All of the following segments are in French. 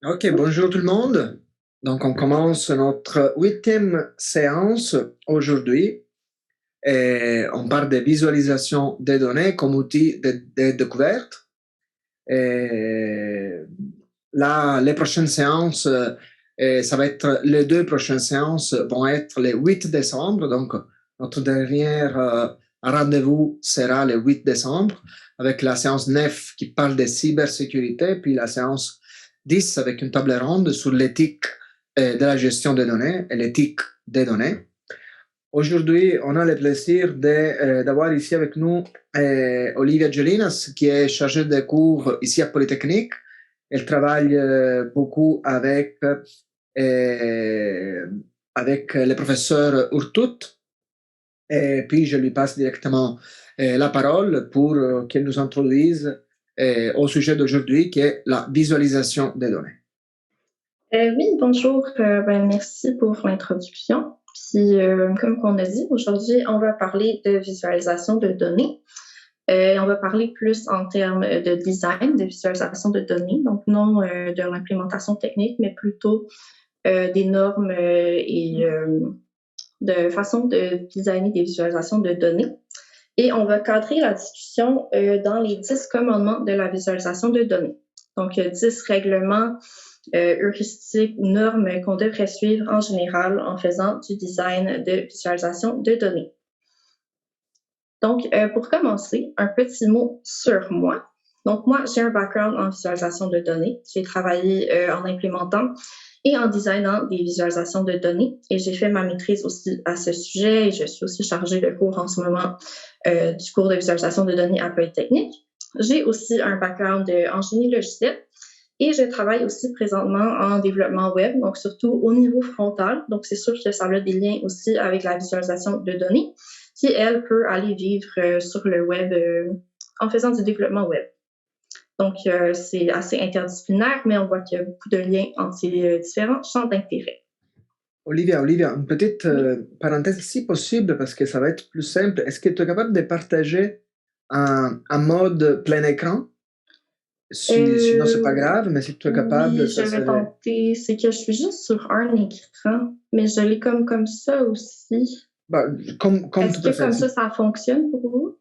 Ok, bonjour tout le monde. Donc, on commence notre huitième séance aujourd'hui et on parle de visualisation des données comme outil de découverte. Et là, les prochaines séances, ça va être les deux prochaines séances vont être le 8 décembre. Donc, notre dernier rendez-vous sera le 8 décembre avec la séance 9 qui parle de cybersécurité, puis la séance 10 avec une table ronde sur l'éthique de la gestion des données et l'éthique des données. Aujourd'hui, on a le plaisir d'avoir ici avec nous Olivia Gelinas, qui est chargée de cours ici à Polytechnique. Elle travaille beaucoup avec le professeur Urtut. Et puis, je lui passe directement la parole pour qu'elle nous introduise au sujet d'aujourd'hui, qui est la visualisation des données. Oui, bonjour. Merci pour l'introduction. Puis, comme on a dit, aujourd'hui, on va parler de visualisation de données. On va parler plus en termes de design, de visualisation de données, donc non de l'implémentation technique, mais plutôt des normes et de façon de designer des visualisations de données. Et on va cadrer la discussion dans les 10 commandements de la visualisation de données. Donc, 10 règlements heuristiques ou normes qu'on devrait suivre en général en faisant du design de visualisation de données. Donc, pour commencer, un petit mot sur moi. Donc, moi, j'ai un background en visualisation de données. J'ai travaillé en implémentant et en designant des visualisations de données. Et j'ai fait ma maîtrise aussi à ce sujet. Et je suis aussi chargée de cours en ce moment du cours de visualisation de données à Polytechnique. J'ai aussi un background en génie logiciel. Et je travaille aussi présentement en développement web, donc surtout au niveau frontal. Donc, c'est sûr que ça a des liens aussi avec la visualisation de données, qui, elle, peut aller vivre sur le web en faisant du développement web. Donc, c'est assez interdisciplinaire, mais on voit qu'il y a beaucoup de liens entre ces différents champs d'intérêt. Olivia, une petite parenthèse si possible, parce que ça va être plus simple. Est-ce que tu es capable de partager un mode plein écran? Sinon, c'est pas grave, mais si tu es capable, oui, ça je vais serait... tenter. C'est que je suis juste sur un écran, mais je l'ai comme ça aussi. Bah, comme tu Est-ce que préfères. comme ça fonctionne pour vous?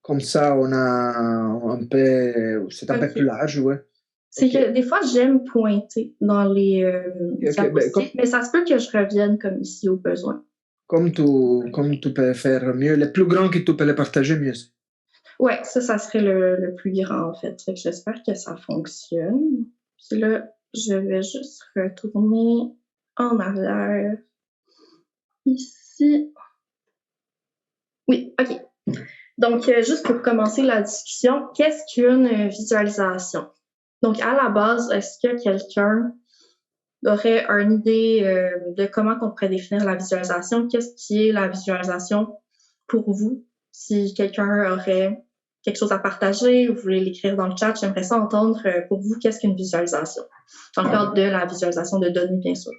Comme ça, on a un peu... C'est un peu plus OK. large, ouais. C'est OK. que des fois, j'aime pointer dans les OK. Ben, diapositives, mais ça se peut que je revienne comme ici au besoin. comme tu peux faire mieux, le plus grand que tu peux le partager, mieux c'est. Ouais, ça serait le plus grand en fait. Fait que j'espère que ça fonctionne. Puis là, je vais juste retourner en arrière ici. Oui, OK. Donc, juste pour commencer la discussion, qu'est-ce qu'une visualisation? Donc, à la base, est-ce que quelqu'un aurait une idée de comment on pourrait définir la visualisation? Qu'est-ce qui est la visualisation pour vous? Si quelqu'un aurait quelque chose à partager, vous voulez l'écrire dans le chat, j'aimerais ça entendre pour vous, qu'est-ce qu'une visualisation? Dans le cadre de la visualisation de données, bien sûr.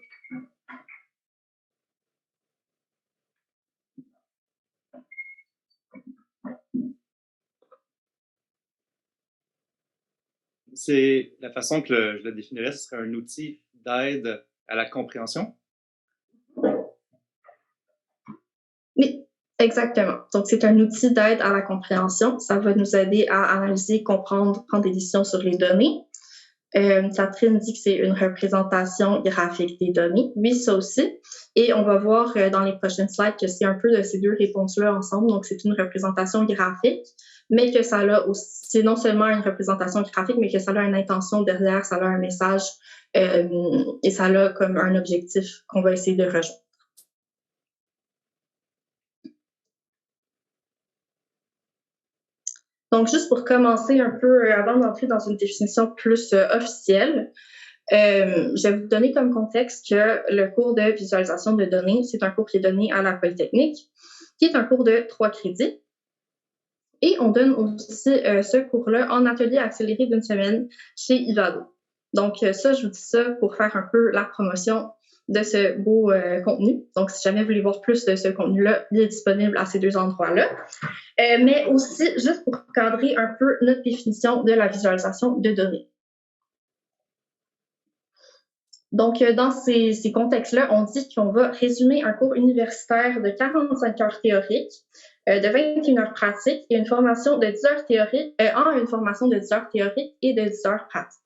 C'est la façon que je le définirais, ce serait un outil d'aide à la compréhension. Oui, exactement. Donc, c'est un outil d'aide à la compréhension. Ça va nous aider à analyser, comprendre, prendre des décisions sur les données. Catherine dit que c'est une représentation graphique des données. Oui, ça aussi. Et on va voir dans les prochaines slides que c'est un peu de ces deux réponses-là ensemble. Donc, c'est une représentation graphique, mais que ça a aussi, c'est non seulement une représentation graphique, mais que ça a une intention derrière, ça a un message et ça a comme un objectif qu'on va essayer de rejoindre. Donc, juste pour commencer un peu, avant d'entrer dans une définition plus officielle, je vais vous donner comme contexte que le cours de visualisation de données, c'est un cours qui est donné à la Polytechnique, qui est un cours de 3 crédits. Et on donne aussi ce cours-là en atelier accéléré d'une semaine chez Ivado. Donc, ça, je vous dis ça pour faire un peu la promotion de ce beau contenu. Donc, si jamais vous voulez voir plus de ce contenu-là, il est disponible à ces deux endroits-là. Mais aussi, juste pour cadrer un peu notre définition de la visualisation de données. Donc, dans ces contextes-là, on dit qu'on va résumer un cours universitaire de 45 heures théoriques, de 21 heures pratiques et une formation de 10 heures théoriques, en une formation de 10 heures théoriques et de 10 heures pratiques.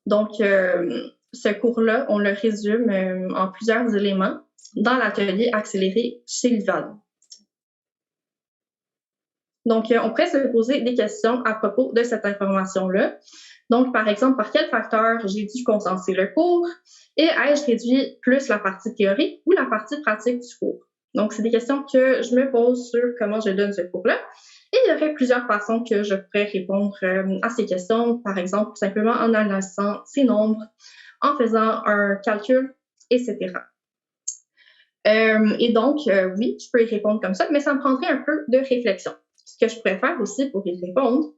Donc, ce cours-là, on le résume en plusieurs éléments dans l'atelier accéléré chez Livado. Donc, on pourrait se poser des questions à propos de cette information-là. Donc, par exemple, par quel facteur j'ai dû condenser le cours et ai-je réduit plus la partie théorique ou la partie pratique du cours? Donc, c'est des questions que je me pose sur comment je donne ce cours-là. Et il y aurait plusieurs façons que je pourrais répondre à ces questions, par exemple, simplement en analysant ces nombres, en faisant un calcul, etc. Et donc, oui, je peux y répondre comme ça, mais ça me prendrait un peu de réflexion. Ce que je pourrais faire aussi pour y répondre,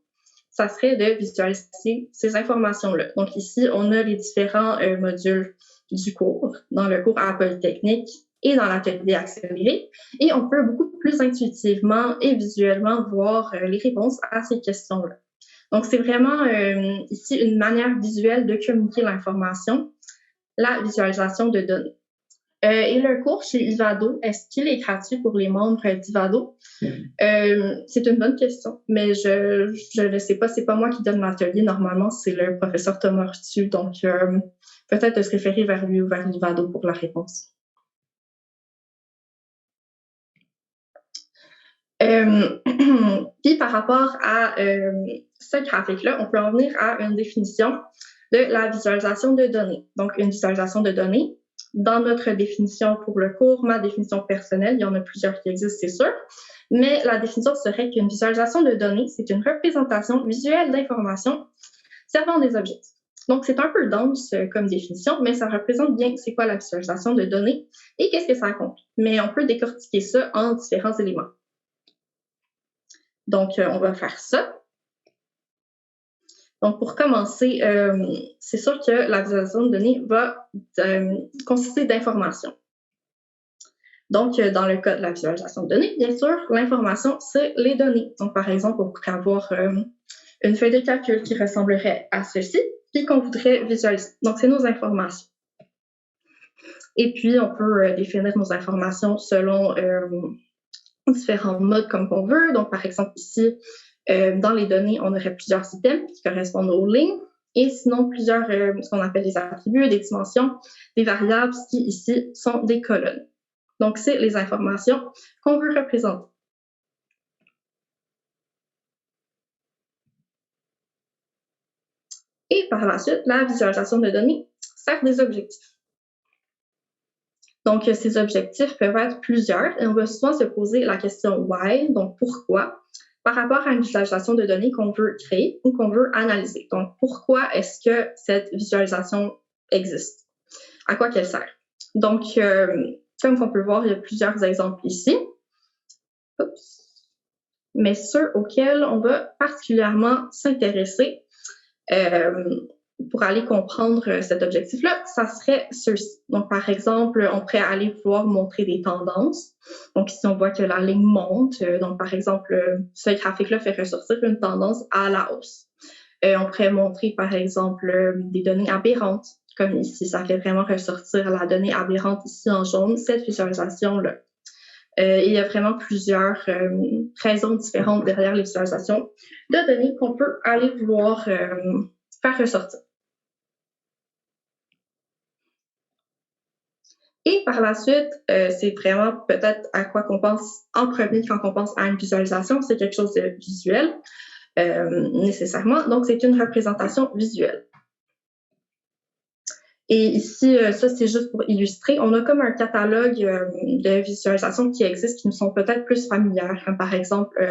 ça serait de visualiser ces informations-là. Donc ici, on a les différents modules du cours, dans le cours à Polytechnique et dans l'atelier accéléré, et on peut beaucoup plus intuitivement et visuellement voir les réponses à ces questions-là. Donc c'est vraiment ici une manière visuelle de communiquer l'information, la visualisation de données. Et le cours chez Livado, est-ce qu'il est gratuit pour les membres d'Ivado? C'est une bonne question, mais je ne sais pas. C'est pas moi qui donne l'atelier. Normalement, c'est le professeur Thomas Rutu. Donc, peut-être de se référer vers lui ou vers Livado pour la réponse. Puis, par rapport à ce graphique-là, on peut en venir à une définition de la visualisation de données. Donc, une visualisation de données, dans notre définition pour le cours, ma définition personnelle, il y en a plusieurs qui existent, c'est sûr, mais la définition serait qu'une visualisation de données, c'est une représentation visuelle d'informations servant des objectifs. Donc, c'est un peu dense comme définition, mais ça représente bien c'est quoi la visualisation de données et qu'est-ce que ça accomplit. Mais on peut décortiquer ça en différents éléments. Donc, on va faire ça. Donc, pour commencer, c'est sûr que la visualisation de données va consister d'informations. Donc, dans le cas de la visualisation de données, bien sûr, l'information, c'est les données. Donc, par exemple, on pourrait avoir une feuille de calcul qui ressemblerait à ceci, puis qu'on voudrait visualiser. Donc, c'est nos informations. Et puis, on peut définir nos informations selon différents modes comme on veut. Donc, par exemple, ici, dans les données, on aurait plusieurs items qui correspondent aux lignes et sinon plusieurs, ce qu'on appelle des attributs, des dimensions, des variables qui ici sont des colonnes. Donc, c'est les informations qu'on veut représenter. Et par la suite, la visualisation de données sert des objectifs. Donc, ces objectifs peuvent être plusieurs et on va souvent se poser la question why, donc pourquoi, par rapport à une visualisation de données qu'on veut créer ou qu'on veut analyser. Donc, pourquoi est-ce que cette visualisation existe? À quoi qu'elle sert? Donc, comme on peut voir, il y a plusieurs exemples ici. Oups. Mais ceux auxquels on va particulièrement s'intéresser pour aller comprendre cet objectif-là, ça serait ceux-ci. Donc, par exemple, on pourrait aller pouvoir montrer des tendances. Donc, ici, on voit que la ligne monte. Donc, par exemple, ce graphique-là fait ressortir une tendance à la hausse. On pourrait montrer, par exemple, des données aberrantes, comme ici. Ça fait vraiment ressortir la donnée aberrante ici en jaune, cette visualisation-là. Il y a vraiment plusieurs raisons différentes derrière les visualisations de données qu'on peut aller vouloir faire ressortir. Et par la suite, c'est vraiment peut-être à quoi qu'on pense en premier quand on pense à une visualisation. C'est quelque chose de visuel, nécessairement. Donc, c'est une représentation visuelle. Et ici, ça, c'est juste pour illustrer. On a comme un catalogue de visualisations qui existent qui nous sont peut-être plus familières. Par exemple,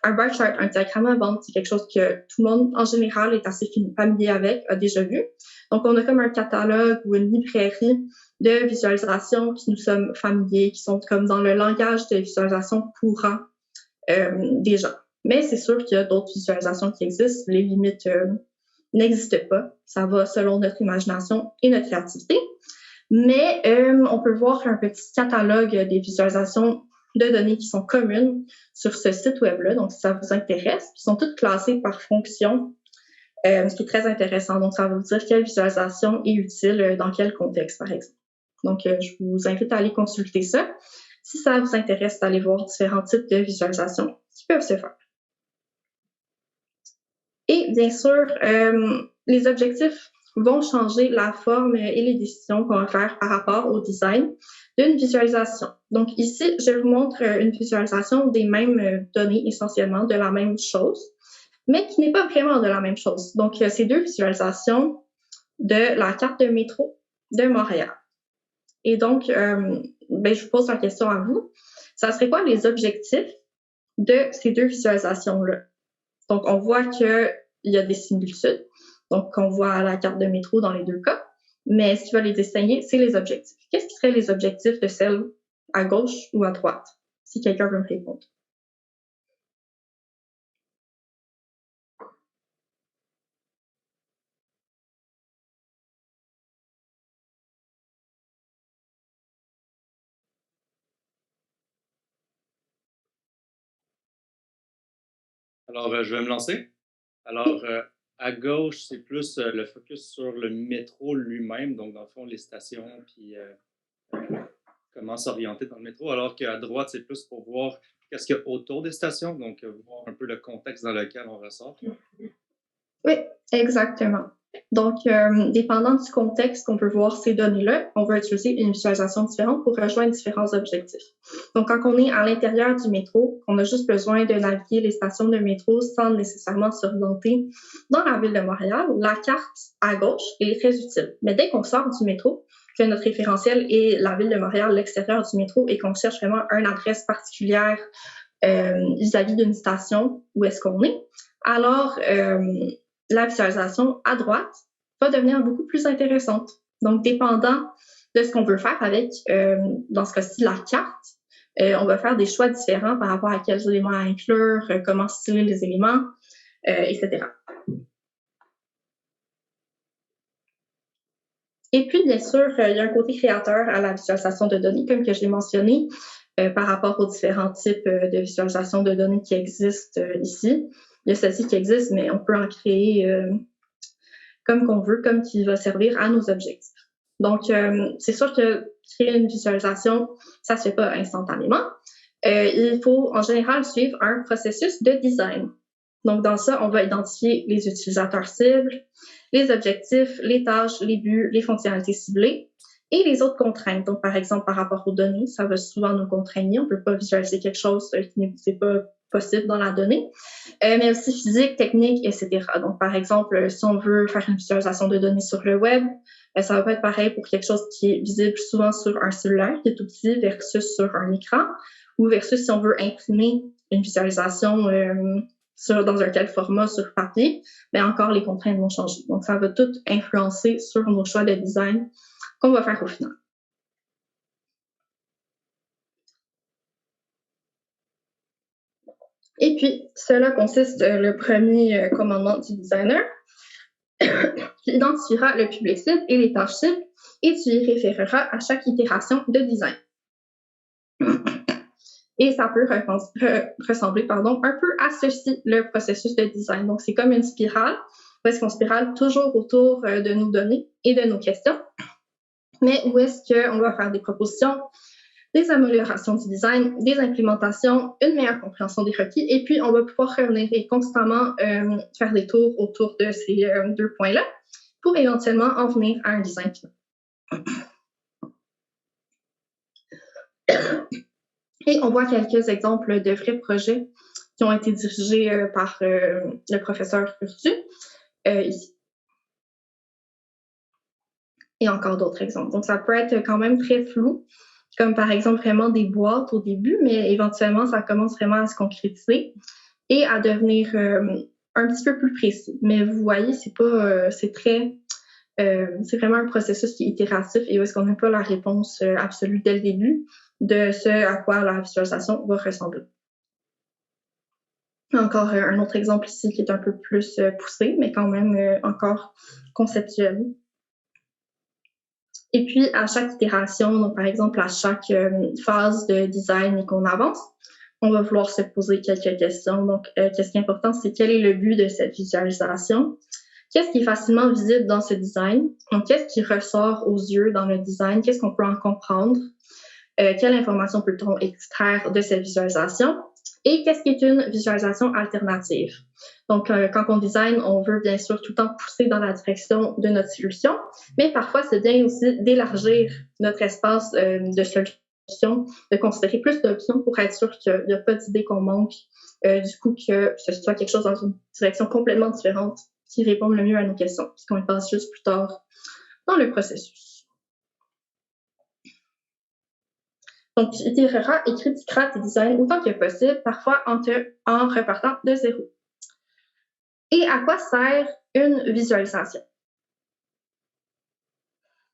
un bar chart, un diagramme à bande, c'est quelque chose que tout le monde, en général, est assez familier avec, a déjà vu. Donc, on a comme un catalogue ou une librairie de visualisations qui nous sommes familiers, qui sont comme dans le langage de visualisation courant des gens. Mais c'est sûr qu'il y a d'autres visualisations qui existent. Les limites n'existent pas. Ça va selon notre imagination et notre créativité. Mais on peut voir un petit catalogue des visualisations de données qui sont communes sur ce site web-là. Donc, si ça vous intéresse, ils sont toutes classées par fonction ce qui est très intéressant. Donc, ça va vous dire quelle visualisation est utile dans quel contexte, par exemple. Donc, je vous invite à aller consulter ça. Si ça vous intéresse d'aller voir différents types de visualisations qui peuvent se faire. Et bien sûr, les objectifs vont changer la forme et les décisions qu'on va faire par rapport au design d'une visualisation. Donc ici, je vous montre une visualisation des mêmes données, essentiellement de la même chose, mais qui n'est pas vraiment de la même chose. Donc, c'est deux visualisations de la carte de métro de Montréal. Et donc, je vous pose la question à vous. Ça serait quoi les objectifs de ces deux visualisations-là? Donc, on voit qu'il y a des similitudes. Donc, on voit la carte de métro dans les deux cas. Mais ce qui va les distinguer, c'est les objectifs. Qu'est-ce qui serait les objectifs de celle à gauche ou à droite? Si quelqu'un veut me répondre. Alors, je vais me lancer. Alors, à gauche, c'est plus le focus sur le métro lui-même, donc dans le fond, les stations, puis comment s'orienter dans le métro, alors qu'à droite, c'est plus pour voir qu'est-ce qu'il y a autour des stations, donc voir un peu le contexte dans lequel on ressort. Oui, exactement. Donc, dépendant du contexte qu'on peut voir ces données-là, on va utiliser une visualisation différente pour rejoindre différents objectifs. Donc, quand on est à l'intérieur du métro, on a juste besoin de naviguer les stations de métro sans nécessairement s'orienter dans la ville de Montréal. La carte à gauche, elle est très utile. Mais dès qu'on sort du métro, que notre référentiel est la ville de Montréal, l'extérieur du métro, et qu'on cherche vraiment une adresse particulière vis-à-vis d'une station où est-ce qu'on est, alors la visualisation à droite va devenir beaucoup plus intéressante. Donc, dépendant de ce qu'on veut faire avec, dans ce cas-ci, la carte, on va faire des choix différents par rapport à quels éléments à inclure, comment styler les éléments, etc. Et puis, bien sûr, il y a un côté créateur à la visualisation de données, comme que je l'ai mentionné, par rapport aux différents types de visualisation de données qui existent ici. Il y a celle-ci qui existe, mais on peut en créer comme qu'on veut, comme qui va servir à nos objectifs. Donc, c'est sûr que créer une visualisation, ça se fait pas instantanément. Il faut en général suivre un processus de design. Donc, dans ça, on va identifier les utilisateurs cibles, les objectifs, les tâches, les buts, les fonctionnalités ciblées et les autres contraintes. Donc, par exemple, par rapport aux données, ça va souvent nous contraigner. On ne peut pas visualiser quelque chose qui n'est pas possible dans la donnée, mais aussi physique, technique, etc. Donc, par exemple, si on veut faire une visualisation de données sur le web, ça va pas être pareil pour quelque chose qui est visible souvent sur un cellulaire, qui est tout petit, versus sur un écran, ou versus si on veut imprimer une visualisation dans un tel format sur papier, mais encore les contraintes vont changer. Donc, ça va tout influencer sur nos choix de design qu'on va faire au final. Et puis, cela consiste le premier commandement du designer, qui identifiera le public cible et les tâches cibles, et tu y référeras à chaque itération de design. Et ça peut ressembler un peu à ceci, le processus de design. Donc, c'est comme une spirale, parce qu'on spirale toujours autour de nos données et de nos questions, mais où est-ce qu'on va faire des propositions, des améliorations du design, des implémentations, une meilleure compréhension des requis, et puis on va pouvoir revenir et constamment faire des tours autour de ces deux points-là pour éventuellement en venir à un design final. Et on voit quelques exemples de vrais projets qui ont été dirigés par le professeur Urtu ici. Et encore d'autres exemples. Donc, ça peut être quand même très flou, comme par exemple vraiment des boîtes au début, mais éventuellement, ça commence vraiment à se concrétiser et à devenir un petit peu plus précis. Mais vous voyez, c'est vraiment un processus qui est itératif et où est-ce qu'on n'a pas la réponse absolue dès le début de ce à quoi la visualisation va ressembler. Encore un autre exemple ici qui est un peu plus poussé, mais quand même encore conceptuel. Et puis, à chaque itération, donc par exemple, à chaque phase de design et qu'on avance, on va vouloir se poser quelques questions. Donc, qu'est-ce qui est important, c'est quel est le but de cette visualisation? Qu'est-ce qui est facilement visible dans ce design? Donc, qu'est-ce qui ressort aux yeux dans le design? Qu'est-ce qu'on peut en comprendre? Quelle information peut-on extraire de cette visualisation? Et qu'est-ce qui est une visualisation alternative? Donc, quand on design, on veut bien sûr tout le temps pousser dans la direction de notre solution, mais parfois, c'est bien aussi d'élargir notre espace de solution, de considérer plus d'options pour être sûr qu'il n'y a pas d'idées qu'on manque, du coup que ce soit quelque chose dans une direction complètement différente qui répond le mieux à nos questions, puisqu'on y passe juste plus tard dans le processus. Donc, tu itéreras et critiqueras tes designs autant que possible, parfois en repartant de zéro. Et à quoi sert une visualisation?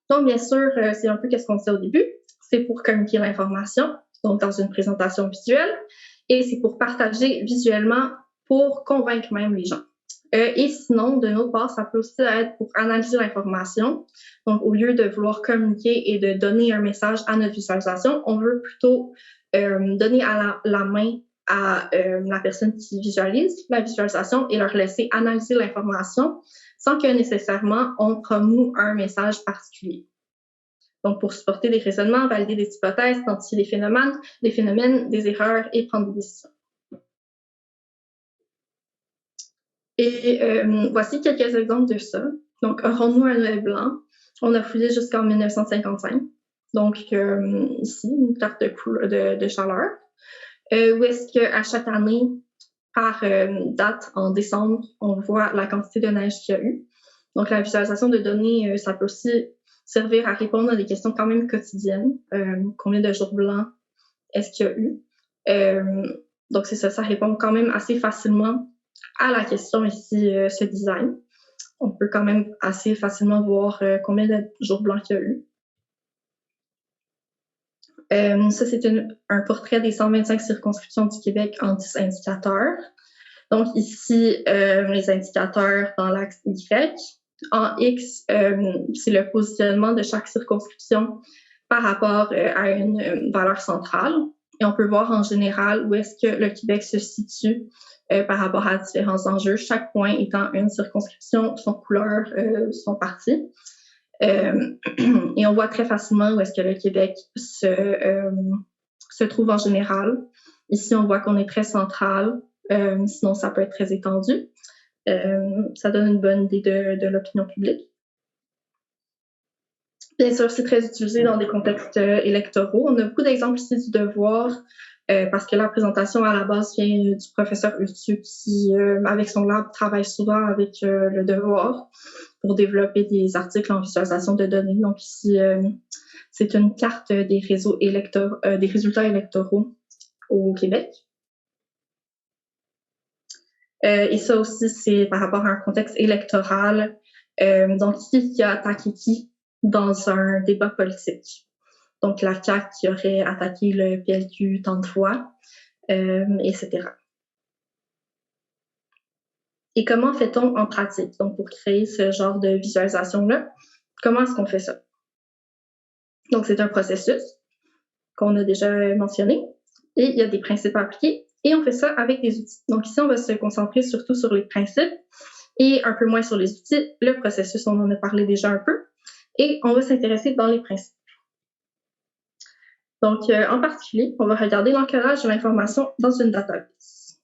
Donc, bien sûr, c'est un peu ce qu'on disait au début. C'est pour communiquer l'information, donc dans une présentation visuelle, et c'est pour partager visuellement, pour convaincre même les gens. Et sinon, de notre part, ça peut aussi être pour analyser l'information. Donc, au lieu de vouloir communiquer et de donner un message à notre visualisation, on veut plutôt donner à la main à la personne qui visualise la visualisation et leur laisser analyser l'information sans que nécessairement on promeut un message particulier. Donc, pour supporter des raisonnements, valider des hypothèses, identifier des phénomènes, des erreurs et prendre des décisions. Et voici quelques exemples de ça. Donc, aurons-nous un Noël blanc? On a fouillé jusqu'en 1955. Donc, ici, une carte de chaleur. Où est-ce qu'à chaque année, par date, en décembre, on voit la quantité de neige qu'il y a eu. Donc, la visualisation de données, ça peut aussi servir à répondre à des questions quand même quotidiennes. Combien de jours blancs est-ce qu'il y a eu? Donc, c'est ça, ça répond quand même assez facilement à la question ici, ce design. On peut quand même assez facilement voir combien de jours blancs il y a eu. Ça, c'est un portrait des 125 circonscriptions du Québec en 10 indicateurs. Donc ici, les indicateurs dans l'axe Y. En X, c'est le positionnement de chaque circonscription par rapport à une valeur centrale. Et on peut voir en général où est-ce que le Québec se situe par rapport à différents enjeux, chaque point étant une circonscription, son couleur, son parti. Et on voit très facilement où est-ce que le Québec se trouve en général. Ici, on voit qu'on est très central, sinon ça peut être très étendu. Ça donne une bonne idée de l'opinion publique. Bien sûr, c'est très utilisé dans des contextes électoraux. On a beaucoup d'exemples ici du devoir, parce que la présentation à la base vient du professeur Urtu qui, avec son lab, travaille souvent avec le devoir pour développer des articles en visualisation de données. Donc ici, c'est une carte des résultats électoraux au Québec. Et ça aussi, c'est par rapport à un contexte électoral. Donc, qui a attaqué qui dans un débat politique? Donc, la CAQ qui aurait attaqué le PLQ tant de fois, etc. Et comment fait-on en pratique? Donc, pour créer ce genre de visualisation-là, comment est-ce qu'on fait ça? Donc, c'est un processus qu'on a déjà mentionné et il y a des principes à appliquer et on fait ça avec des outils. Donc, ici, on va se concentrer surtout sur les principes et un peu moins sur les outils. Le processus, on en a parlé déjà un peu et on va s'intéresser dans les principes. Donc, en particulier, on va regarder l'encodage de l'information dans une database.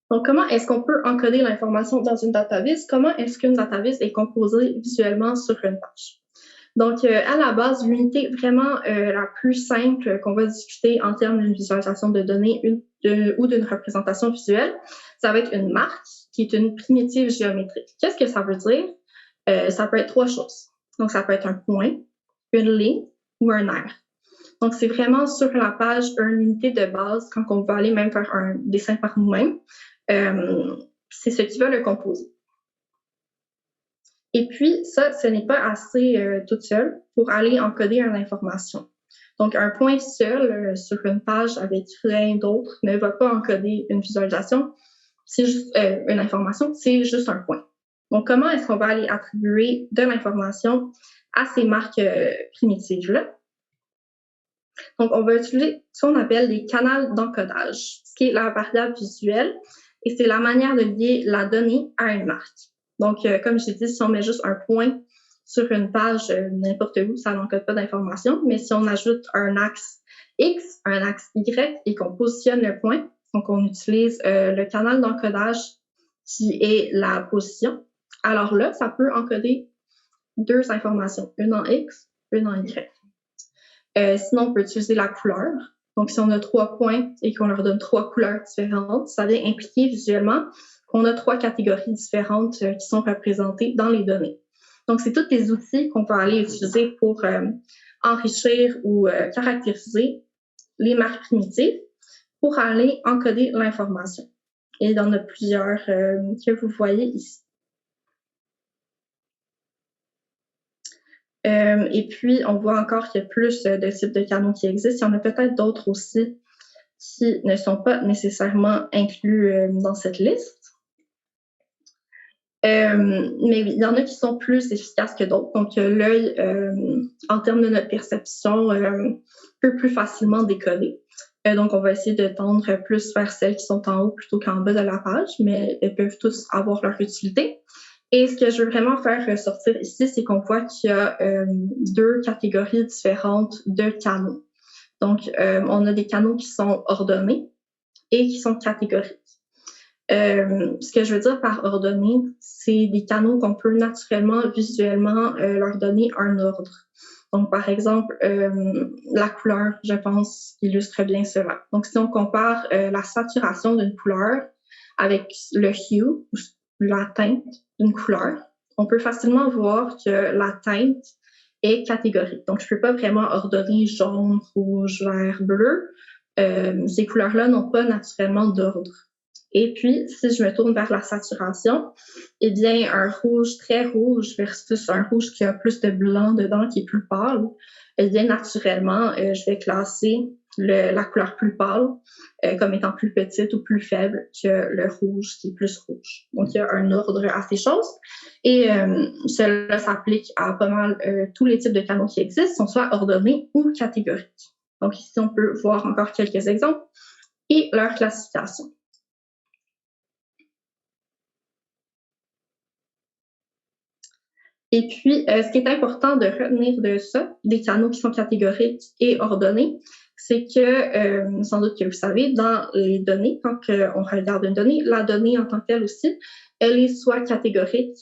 Donc, comment est-ce qu'on peut encoder l'information dans une database? Comment est-ce qu'une database est composée visuellement sur une page? Donc, à la base, l'unité vraiment la plus simple qu'on va discuter en termes d'une visualisation de données ou d'une représentation visuelle, ça va être une marque qui est une primitive géométrique. Qu'est-ce que ça veut dire? Ça peut être trois choses. Donc, ça peut être un point, une ligne ou un air. Donc, c'est vraiment sur la page une unité de base quand on va aller même faire un dessin par nous-mêmes. C'est ce qui va le composer. Et puis, ça, ce n'est pas assez toute seule pour aller encoder une information. Donc, un point seul sur une page avec rien d'autre ne va pas encoder une visualisation. C'est juste une information, c'est juste un point. Donc, comment est-ce qu'on va aller attribuer de l'information à ces marques primitives-là? Donc, on va utiliser ce qu'on appelle des canaux d'encodage, ce qui est la variable visuelle et c'est la manière de lier la donnée à une marque. Donc, comme j'ai dit, si on met juste un point sur une page n'importe où, ça n'encode pas d'informations, mais si on ajoute un axe X, un axe Y et qu'on positionne le point, donc on utilise le canal d'encodage qui est la position, alors là, ça peut encoder deux informations, une en X, une en Y. Sinon, on peut utiliser la couleur. Donc, si on a 3 points et qu'on leur donne 3 couleurs différentes, ça vient impliquer visuellement qu'on a 3 catégories différentes qui sont représentées dans les données. Donc, c'est tous les outils qu'on peut aller utiliser pour enrichir ou caractériser les marques primitives pour aller encoder l'information. Et il y en a plusieurs que vous voyez ici. Et puis, on voit encore qu'il y a plus de types de canaux qui existent. Il y en a peut-être d'autres aussi qui ne sont pas nécessairement inclus dans cette liste. Mais il y en a qui sont plus efficaces que d'autres. Donc, l'œil, en termes de notre perception, peut plus facilement décoder. Donc, on va essayer de tendre plus vers celles qui sont en haut plutôt qu'en bas de la page, mais elles peuvent tous avoir leur utilité. Et ce que je veux vraiment faire ressortir ici, c'est qu'on voit qu'il y a deux catégories différentes de canaux. Donc, on a des canaux qui sont ordonnés et qui sont catégoriques. Ce que je veux dire par ordonnés, c'est des canaux qu'on peut naturellement, visuellement, leur donner un ordre. Donc, par exemple, la couleur, je pense, illustre bien cela. Donc, si on compare la saturation d'une couleur avec le hue, la teinte d'une couleur, on peut facilement voir que la teinte est catégorique. Donc, je ne peux pas vraiment ordonner jaune, rouge, vert, bleu. Ces couleurs-là n'ont pas naturellement d'ordre. Et puis, si je me tourne vers la saturation, eh bien, un rouge très rouge versus un rouge qui a plus de blanc dedans, qui est plus pâle, eh bien, naturellement, je vais classer la couleur plus pâle comme étant plus petite ou plus faible que le rouge qui est plus rouge. Donc, il y a un ordre à ces choses. Et cela s'applique à pas mal tous les types de canaux qui existent, sont soit ordonnés ou catégoriques. Donc, ici, on peut voir encore quelques exemples et leur classification. Et puis, ce qui est important de retenir de ça, des canaux qui sont catégoriques et ordonnés, c'est que, sans doute que vous savez, dans les données, quand on regarde une donnée, la donnée en tant que telle aussi, elle est soit catégorique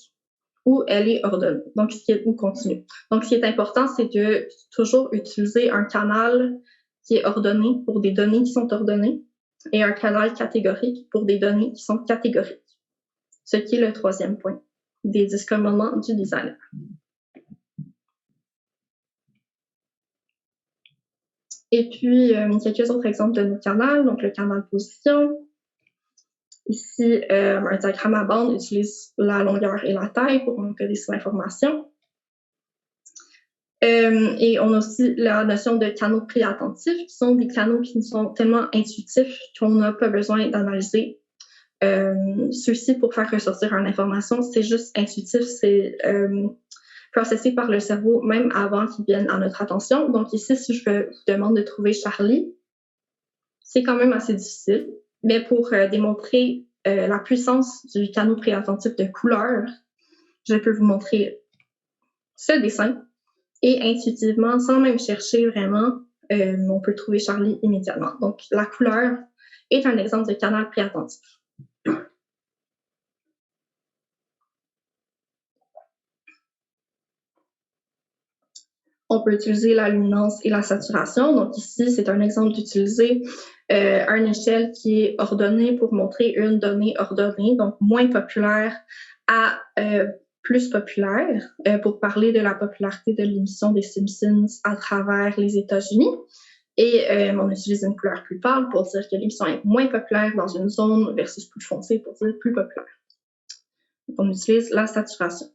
ou elle est ordonnée, donc ou continue. Donc, ce qui est important, c'est de toujours utiliser un canal qui est ordonné pour des données qui sont ordonnées et un canal catégorique pour des données qui sont catégoriques, ce qui est le troisième point des 10 commandements du designer. Et puis, quelques autres exemples de nos canaux. Donc, le canal position. Ici, un diagramme à bande utilise la longueur et la taille pour encoder cette information. Et on a aussi la notion de canaux pré-attentifs, qui sont des canaux qui sont tellement intuitifs qu'on n'a pas besoin d'analyser ceux-ci pour faire ressortir une information. C'est juste intuitif, c'est processé par le cerveau même avant qu'il vienne à notre attention. Donc ici, si je vous demande de trouver Charlie, c'est quand même assez difficile. Mais pour démontrer la puissance du canal pré-attentif de couleur, je peux vous montrer ce dessin. Et intuitivement, sans même chercher vraiment, on peut trouver Charlie immédiatement. Donc, la couleur est un exemple de canal pré-attentif. On peut utiliser la luminance et la saturation. Donc ici, c'est un exemple d'utiliser une échelle qui est ordonnée pour montrer une donnée ordonnée, donc moins populaire à plus populaire, pour parler de la popularité de l'émission des Simpsons à travers les États-Unis. Et on utilise une couleur plus pâle pour dire que l'émission est moins populaire dans une zone versus plus foncée pour dire plus populaire. Donc, on utilise la saturation.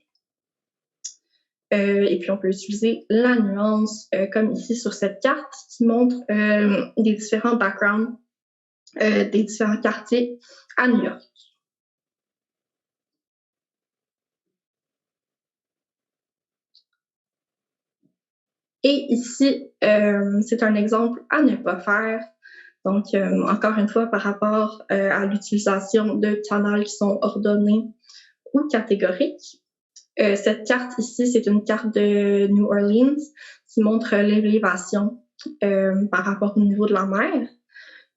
Et puis, on peut utiliser la nuance, comme ici sur cette carte, qui montre des différents backgrounds des différents quartiers à New York. Et ici, c'est un exemple à ne pas faire. Donc, encore une fois, par rapport à l'utilisation de canaux qui sont ordonnés ou catégoriques. Cette carte ici, c'est une carte de New Orleans qui montre l'élévation par rapport au niveau de la mer.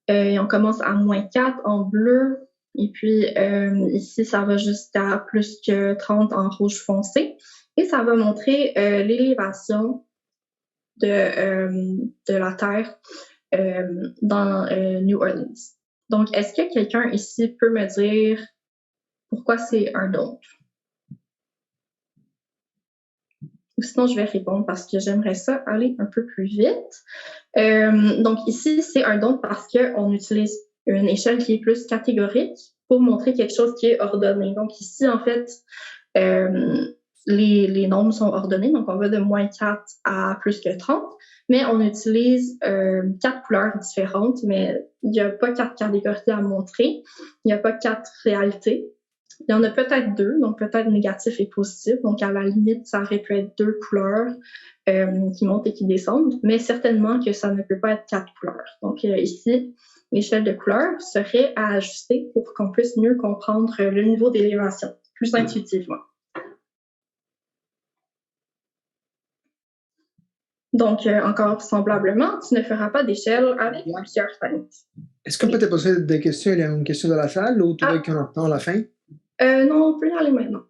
Et on commence à -4 en bleu. Et puis ici, ça va jusqu'à plus que 30 en rouge foncé. Et ça va montrer l'élévation de la Terre dans New Orleans. Donc, est-ce que quelqu'un ici peut me dire pourquoi c'est un don? Ou sinon, je vais répondre parce que j'aimerais ça aller un peu plus vite. Donc ici, c'est un don parce qu'on utilise une échelle qui est plus catégorique pour montrer quelque chose qui est ordonné. Donc ici, en fait, les nombres sont ordonnés. Donc on va de -4 à plus que 30, mais on utilise 4 couleurs différentes, mais il n'y a pas 4 catégories à montrer. Il n'y a pas 4 réalités. Il y en a peut-être 2, donc peut-être négatif et positif. Donc, à la limite, ça aurait pu être 2 couleurs qui montent et qui descendent, mais certainement que ça ne peut pas être 4 couleurs. Donc, ici, l'échelle de couleurs serait à ajuster pour qu'on puisse mieux comprendre le niveau d'élévation, plus intuitivement. Donc, encore semblablement, tu ne feras pas d'échelle avec plusieurs fenêtres. Est-ce qu'on peut te poser des questions? Il y a une question de la salle ou tu veux qu'on attend la fin? Non, on peut y aller maintenant.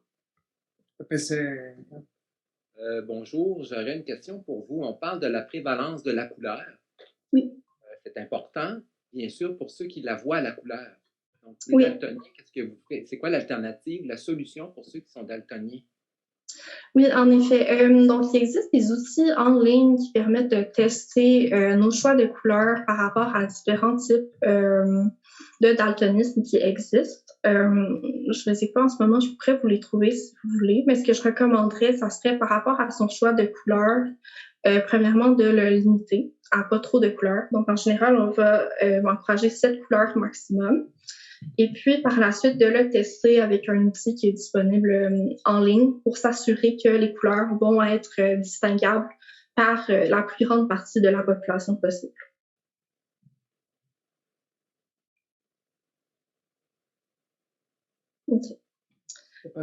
Bonjour, j'aurais une question pour vous. On parle de la prévalence de la couleur. Oui. C'est important, bien sûr, pour ceux qui la voient la couleur. Donc, les oui. daltoniens, qu'est-ce que vous faites? C'est quoi l'alternative, la solution pour ceux qui sont daltoniens? Oui, en effet. Donc, il existe des outils en ligne qui permettent de tester nos choix de couleurs par rapport à différents types de daltonisme qui existent. Je ne les ai pas en ce moment, je pourrais vous les trouver si vous voulez, mais ce que je recommanderais, ça serait par rapport à son choix de couleurs, premièrement, de le limiter à pas trop de couleurs. Donc, en général, on va encourager 7 couleurs maximum. Et puis, par la suite, de le tester avec un outil qui est disponible en ligne pour s'assurer que les couleurs vont être distinguables par la plus grande partie de la population possible. OK.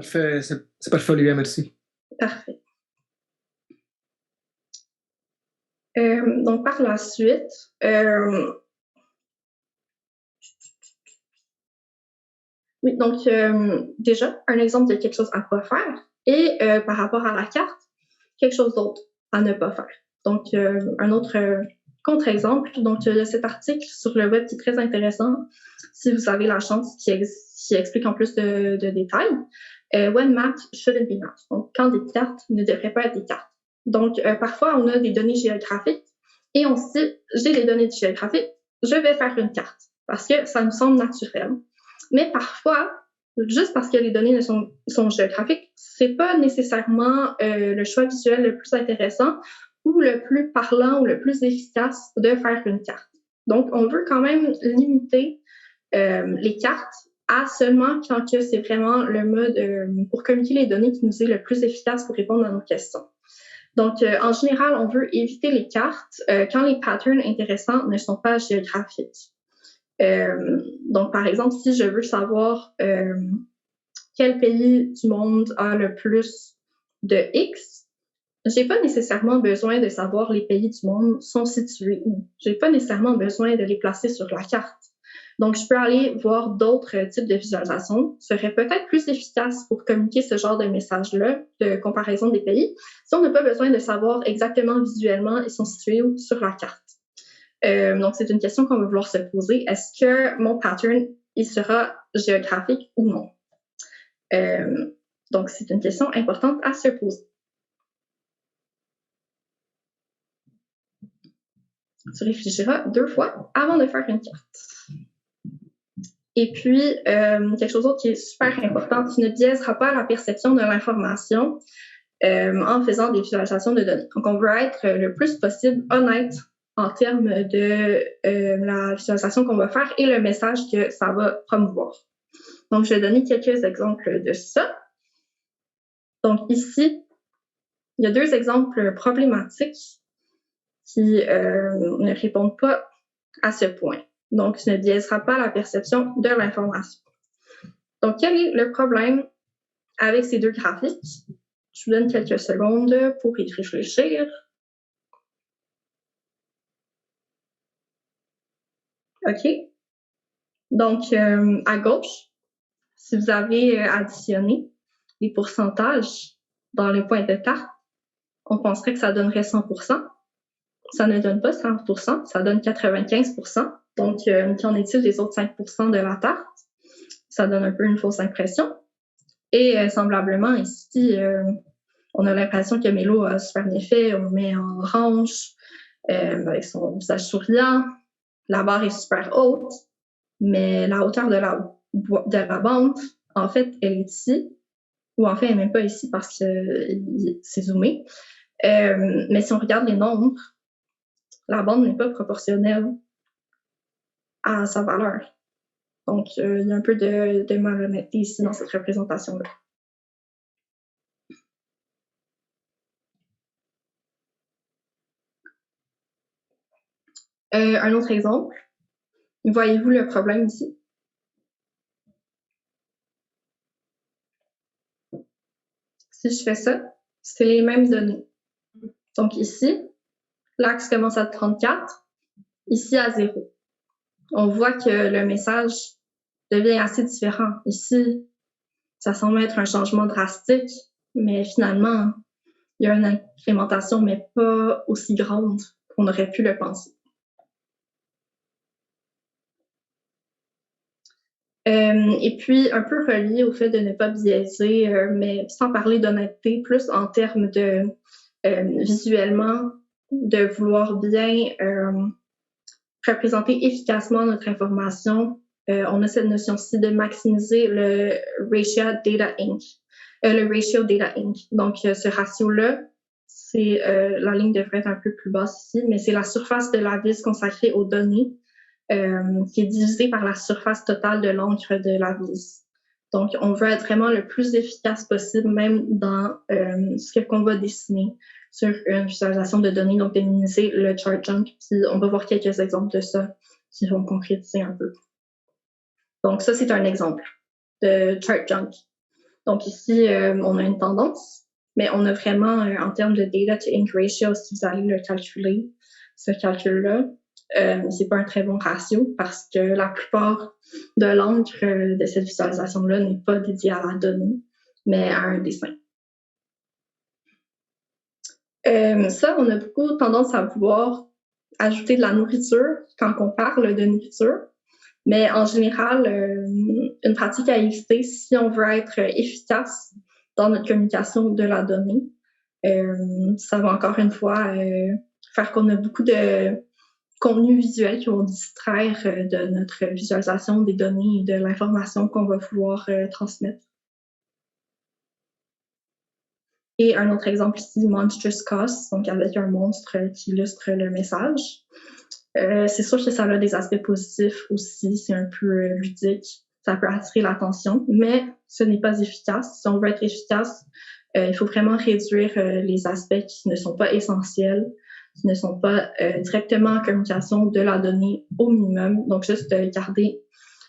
C'est parfait, Olivia, merci. Parfait. Donc, par la suite, oui, donc déjà, un exemple de quelque chose à pas faire et par rapport à la carte, quelque chose d'autre à ne pas faire. Donc, un autre contre-exemple, donc il y a cet article sur le web qui est très intéressant, si vous avez la chance, qui explique en plus de détails. When math shouldn't be math. Donc, quand des cartes ne devraient pas être des cartes. Donc, parfois, on a des données géographiques et on se dit, j'ai les données géographiques, je vais faire une carte parce que ça nous semble naturel. Mais parfois, juste parce que les données sont géographiques, c'est pas nécessairement le choix visuel le plus intéressant ou le plus parlant ou le plus efficace de faire une carte. Donc, on veut quand même limiter les cartes à seulement quand que c'est vraiment le mode pour communiquer les données qui nous est le plus efficace pour répondre à nos questions. Donc, en général, on veut éviter les cartes quand les patterns intéressants ne sont pas géographiques. Donc, par exemple, si je veux savoir quel pays du monde a le plus de X, j'ai pas nécessairement besoin de savoir les pays du monde sont situés où. J'ai pas nécessairement besoin de les placer sur la carte. Donc, je peux aller voir d'autres types de visualisations. Ce serait peut-être plus efficace pour communiquer ce genre de message-là, de comparaison des pays, si on n'a pas besoin de savoir exactement visuellement ils sont situés où sur la carte. Donc, c'est une question qu'on va vouloir se poser. Est-ce que mon pattern, il sera géographique ou non? Donc, c'est une question importante à se poser. Tu réfléchiras 2 fois avant de faire une carte. Et puis, quelque chose d'autre qui est super important, tu ne biaiseras pas la perception de l'information en faisant des visualisations de données. Donc, on veut être le plus possible honnête en termes de la visualisation qu'on va faire et le message que ça va promouvoir. Donc, je vais donner quelques exemples de ça. Donc, ici, il y a 2 exemples problématiques qui ne répondent pas à ce point. Donc, tu ne biaiseras pas la perception de l'information. Donc, quel est le problème avec ces deux graphiques? Je vous donne quelques secondes pour y réfléchir. OK. Donc, à gauche, si vous avez additionné les pourcentages dans les points de tarte, on penserait que ça donnerait 100%. Ça ne donne pas 100%, ça donne 95%. Donc, qu'en est-il des autres 5% de la tarte? Ça donne un peu une fausse impression. Et semblablement, ici, on a l'impression que Mélo a super bien fait. On le met en orange, avec son visage souriant. La barre est super haute, mais la hauteur de la bande, en fait, elle est ici. Ou en fait, elle n'est même pas ici parce que c'est zoomé. Mais si on regarde les nombres, la bande n'est pas proportionnelle à sa valeur. Donc, il y a un peu de malhonnêteté ici dans cette représentation-là. Un autre exemple. Voyez-vous le problème ici? Si je fais ça, c'est les mêmes données. Donc ici, l'axe commence à 34, ici à 0. On voit que le message devient assez différent. Ici, ça semble être un changement drastique, mais finalement, il y a une incrémentation, mais pas aussi grande qu'on aurait pu le penser. Et puis, un peu relié au fait de ne pas biaiser, mais sans parler d'honnêteté, plus en termes de visuellement, de vouloir bien représenter efficacement notre information. On a cette notion-ci de maximiser le ratio data inc. Donc, ce ratio-là, c'est la ligne devrait être un peu plus basse ici, mais c'est la surface de la vis consacrée aux données qui est divisée par la surface totale de l'encre de la vis. Donc, on veut être vraiment le plus efficace possible, même dans ce qu'on va dessiner sur une visualisation de données, donc de minimiser le chart junk. Puis on va voir quelques exemples de ça qui vont concrétiser un peu. Donc, ça, c'est un exemple de chart junk. Donc, ici, on a une tendance, mais on a vraiment, en termes de data to ink ratio, si vous allez le calculer, ce calcul-là, c'est pas un très bon ratio parce que la plupart de l'encre de cette visualisation-là n'est pas dédiée à la donnée, mais à un dessin. Ça, on a beaucoup tendance à vouloir ajouter de la nourriture quand on parle de nourriture, mais en général, une pratique à éviter si on veut être efficace dans notre communication de la donnée. Ça va encore une fois faire qu'on a beaucoup de contenus visuels qui vont distraire de notre visualisation des données et de l'information qu'on va vouloir transmettre. Et un autre exemple ici, Monstrous Cost, donc avec un monstre qui illustre le message. C'est sûr que ça a des aspects positifs aussi, c'est un peu ludique, ça peut attirer l'attention, mais ce n'est pas efficace. Si on veut être efficace, il faut vraiment réduire les aspects qui ne sont pas essentiels, qui ne sont pas directement en communication de la donnée au minimum. Donc, juste garder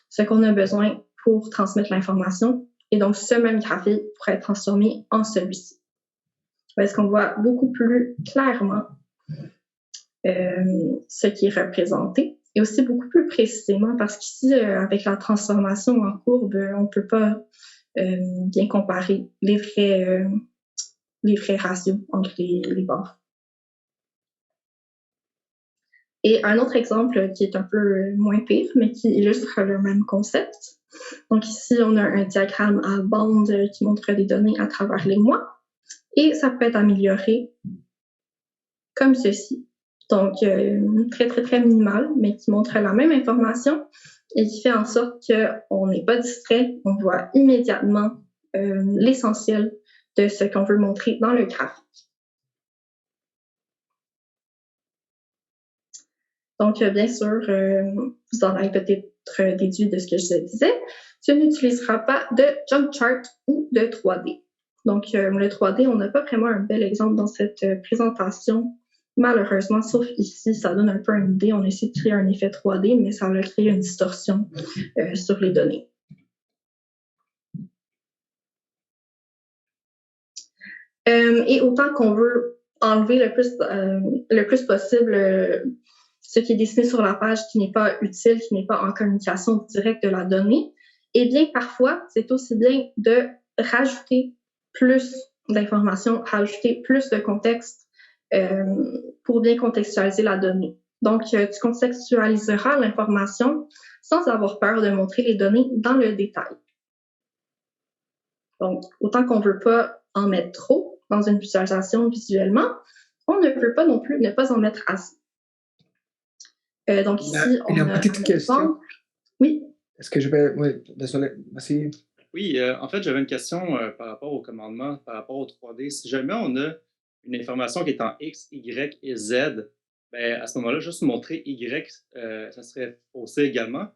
ce qu'on a besoin pour transmettre l'information. Et donc, ce même graphique pourrait être transformé en celui-ci. Parce qu'on voit beaucoup plus clairement ce qui est représenté et aussi beaucoup plus précisément parce qu'ici, avec la transformation en courbe, on ne peut pas bien comparer les vrais ratios entre les bords. Et un autre exemple qui est un peu moins pire, mais qui illustre le même concept. Donc ici, on a un diagramme à bande qui montre les données à travers les mois. Et ça peut être amélioré comme ceci. Donc, très, très, très minimal, mais qui montre la même information et qui fait en sorte qu'on n'est pas distrait, on voit immédiatement l'essentiel de ce qu'on veut montrer dans le graphique. Donc, bien sûr, vous en avez peut-être déduit de ce que je disais, tu n'utiliseras pas de jump chart ou de 3D. Donc, le 3D, on n'a pas vraiment un bel exemple dans cette présentation, malheureusement, sauf ici, ça donne un peu une idée. On essaie de créer un effet 3D, mais ça va créer une distorsion sur les données. Et autant qu'on veut enlever le plus possible ce qui est dessiné sur la page qui n'est pas utile, qui n'est pas en communication directe de la donnée, eh bien, parfois, c'est aussi bien de rajouter plus d'informations, rajouter plus de contexte pour bien contextualiser la donnée. Donc, tu contextualiseras l'information sans avoir peur de montrer les données dans le détail. Donc, autant qu'on ne veut pas en mettre trop dans une visualisation visuellement, on ne peut pas non plus ne pas en mettre assez. Donc ici, on a une petite question. Oui. Est-ce que je vais... Oui, désolé. Merci. Oui, en fait, j'avais une question par rapport au commandement, par rapport au 3D. Si jamais on a une information qui est en X, Y et Z, ben, à ce moment-là, juste montrer Y, ça serait faussé également.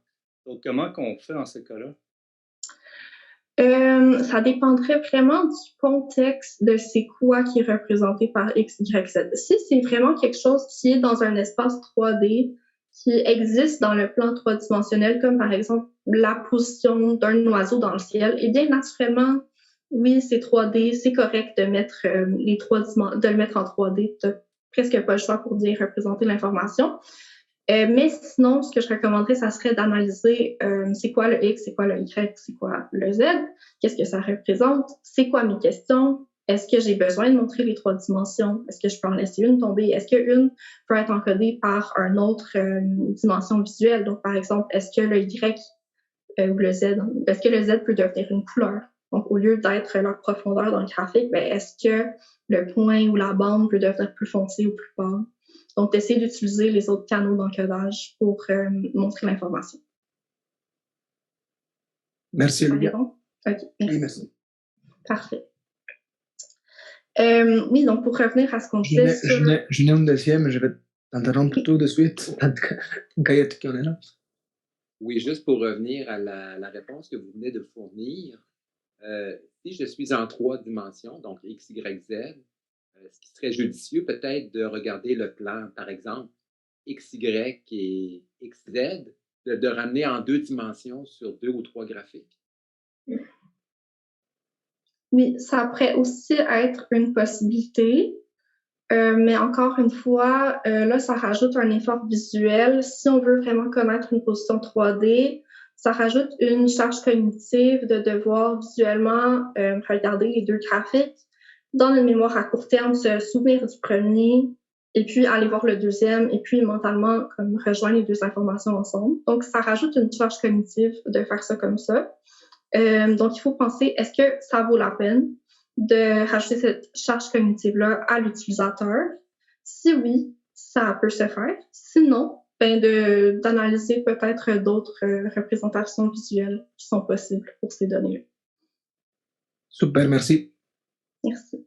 Donc, comment qu'on fait dans ce cas-là? Ça dépendrait vraiment du contexte de c'est quoi qui est représenté par X, Y, Z. Si c'est vraiment quelque chose qui est dans un espace 3D, qui existe dans le plan 3-dimensionnel, comme par exemple la position d'un oiseau dans le ciel, eh bien, naturellement, oui, c'est 3D, c'est correct de mettre de le mettre en 3D. Tu n'as presque pas le choix pour bien représenter l'information. Mais sinon, ce que je recommanderais, ça serait d'analyser c'est quoi le X, c'est quoi le Y, c'est quoi le Z, qu'est-ce que ça représente, c'est quoi mes questions, est-ce que j'ai besoin de montrer les 3 dimensions, est-ce que je peux en laisser une tomber, est-ce qu'une peut être encodée par une autre dimension visuelle, donc par exemple, est-ce que le Y ou le Z, est-ce que le Z peut devenir une couleur? Donc, au lieu d'être leur profondeur dans le graphique, ben, est-ce que le point ou la bande peut devenir plus foncé ou plus pâle? Donc, d'essayer d'utiliser les autres canaux d'encodage pour montrer l'information. Merci, Olivia. Bon? OK, merci. Oui, merci. Parfait. Oui, donc pour revenir à ce qu'on disait je n'ai un deuxième, je vais t'interrompre tout de suite. Gaëtte qui en est là. Oui, juste pour revenir à la réponse que vous venez de fournir, si je suis en 3 dimensions, donc X, Y, Z, ce qui serait judicieux peut-être de regarder le plan, par exemple, XY et XZ, de ramener en 2 dimensions sur 2 ou 3 graphiques. Oui, ça pourrait aussi être une possibilité, mais encore une fois, là, ça rajoute un effort visuel. Si on veut vraiment connaître une position 3D, ça rajoute une charge cognitive de devoir visuellement regarder les 2 graphiques, dans une mémoire à court terme, se souvenir du premier, et puis aller voir le deuxième, et puis mentalement comme rejoindre les 2 informations ensemble. Donc, ça rajoute une charge cognitive de faire ça comme ça. Donc, il faut penser, est-ce que ça vaut la peine de rajouter cette charge cognitive-là à l'utilisateur? Si oui, ça peut se faire. Sinon, ben d'analyser peut-être d'autres représentations visuelles qui sont possibles pour ces données-là. Super, merci. Merci.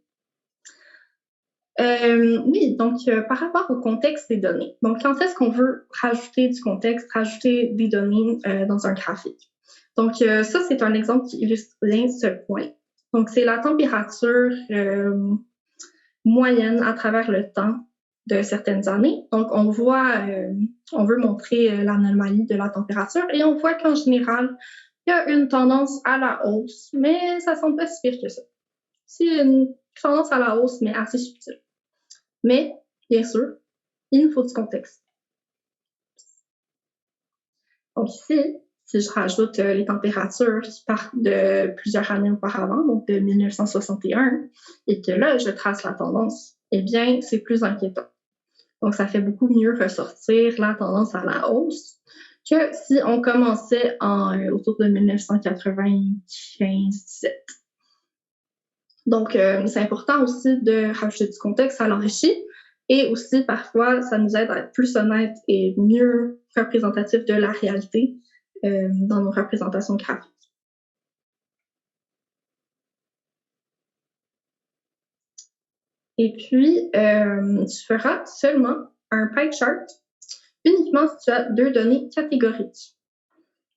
Oui, donc par rapport au contexte des données. Donc, quand est-ce qu'on veut rajouter du contexte, rajouter des données dans un graphique? Donc, ça, c'est un exemple qui illustre bien ce point. Donc, c'est la température moyenne à travers le temps de certaines années. Donc, on veut montrer l'anomalie de la température et on voit qu'en général, il y a une tendance à la hausse, mais ça semble pas si pire que ça. C'est une tendance à la hausse, mais assez subtile. Mais, bien sûr, il nous faut du contexte. Donc ici, si je rajoute les températures qui partent de plusieurs années auparavant, donc de 1961, et que là, je trace la tendance, eh bien, c'est plus inquiétant. Donc, ça fait beaucoup mieux ressortir la tendance à la hausse que si on commençait autour de 1995-17. Donc, c'est important aussi de rajouter du contexte à l'enrichi. Et aussi, parfois, ça nous aide à être plus honnête et mieux représentatif de la réalité dans nos représentations graphiques. Et puis, tu feras seulement un pie chart uniquement si tu as 2 données catégoriques.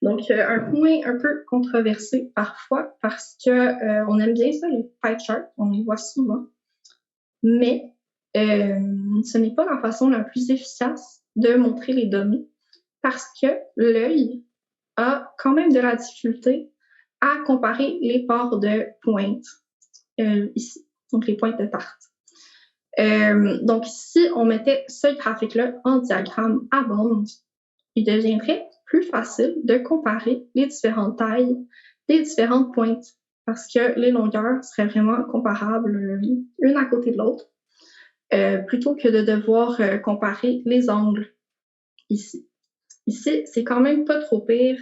Donc, un point un peu controversé parfois parce que on aime bien ça, les pie charts, on les voit souvent. Mais ce n'est pas la façon la plus efficace de montrer les données parce que l'œil a quand même de la difficulté à comparer les bords de pointe ici, donc les pointes de tarte. Donc, si on mettait ce graphique-là en diagramme à bande, il deviendrait plus facile de comparer les différentes tailles des différentes pointes parce que les longueurs seraient vraiment comparables une à côté de l'autre, plutôt que de devoir comparer les angles ici. Ici, c'est quand même pas trop pire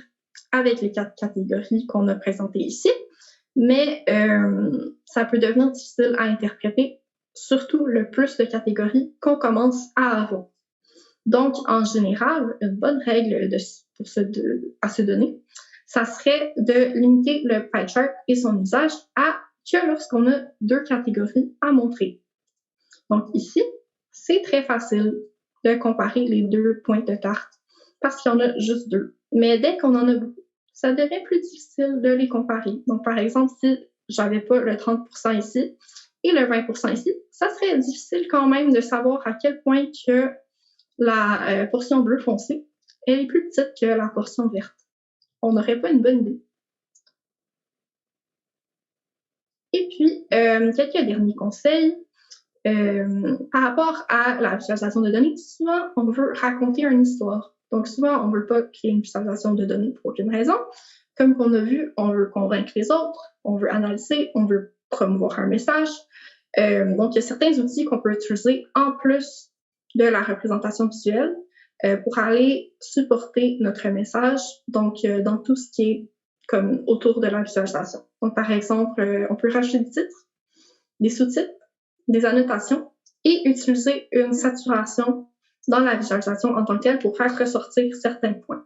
avec les 4 catégories qu'on a présentées ici, mais ça peut devenir difficile à interpréter, surtout le plus de catégories qu'on commence à avoir. Donc, en général, une bonne règle à se donner, ça serait de limiter le pie chart et son usage à que lorsqu'on a 2 catégories à montrer. Donc ici, c'est très facile de comparer les 2 pointes de tarte parce qu'il y en a juste 2. Mais dès qu'on en a beaucoup, ça devient plus difficile de les comparer. Donc, par exemple, si j'avais pas le 30% ici et le 20% ici, ça serait difficile quand même de savoir à quel point que la portion bleue foncée, elle est plus petite que la portion verte. On n'aurait pas une bonne idée. Et puis, quelques derniers conseils. Par rapport à la visualisation de données, souvent, on veut raconter une histoire. Donc, souvent, on ne veut pas créer une visualisation de données pour aucune raison. Comme on a vu, on veut convaincre les autres, on veut analyser, on veut promouvoir un message. Donc, il y a certains outils qu'on peut utiliser en plus de la représentation visuelle pour aller supporter notre message, donc dans tout ce qui est comme autour de la visualisation. Donc, par exemple, on peut rajouter des titres, des sous-titres, des annotations et utiliser une saturation dans la visualisation en tant que telle pour faire ressortir certains points.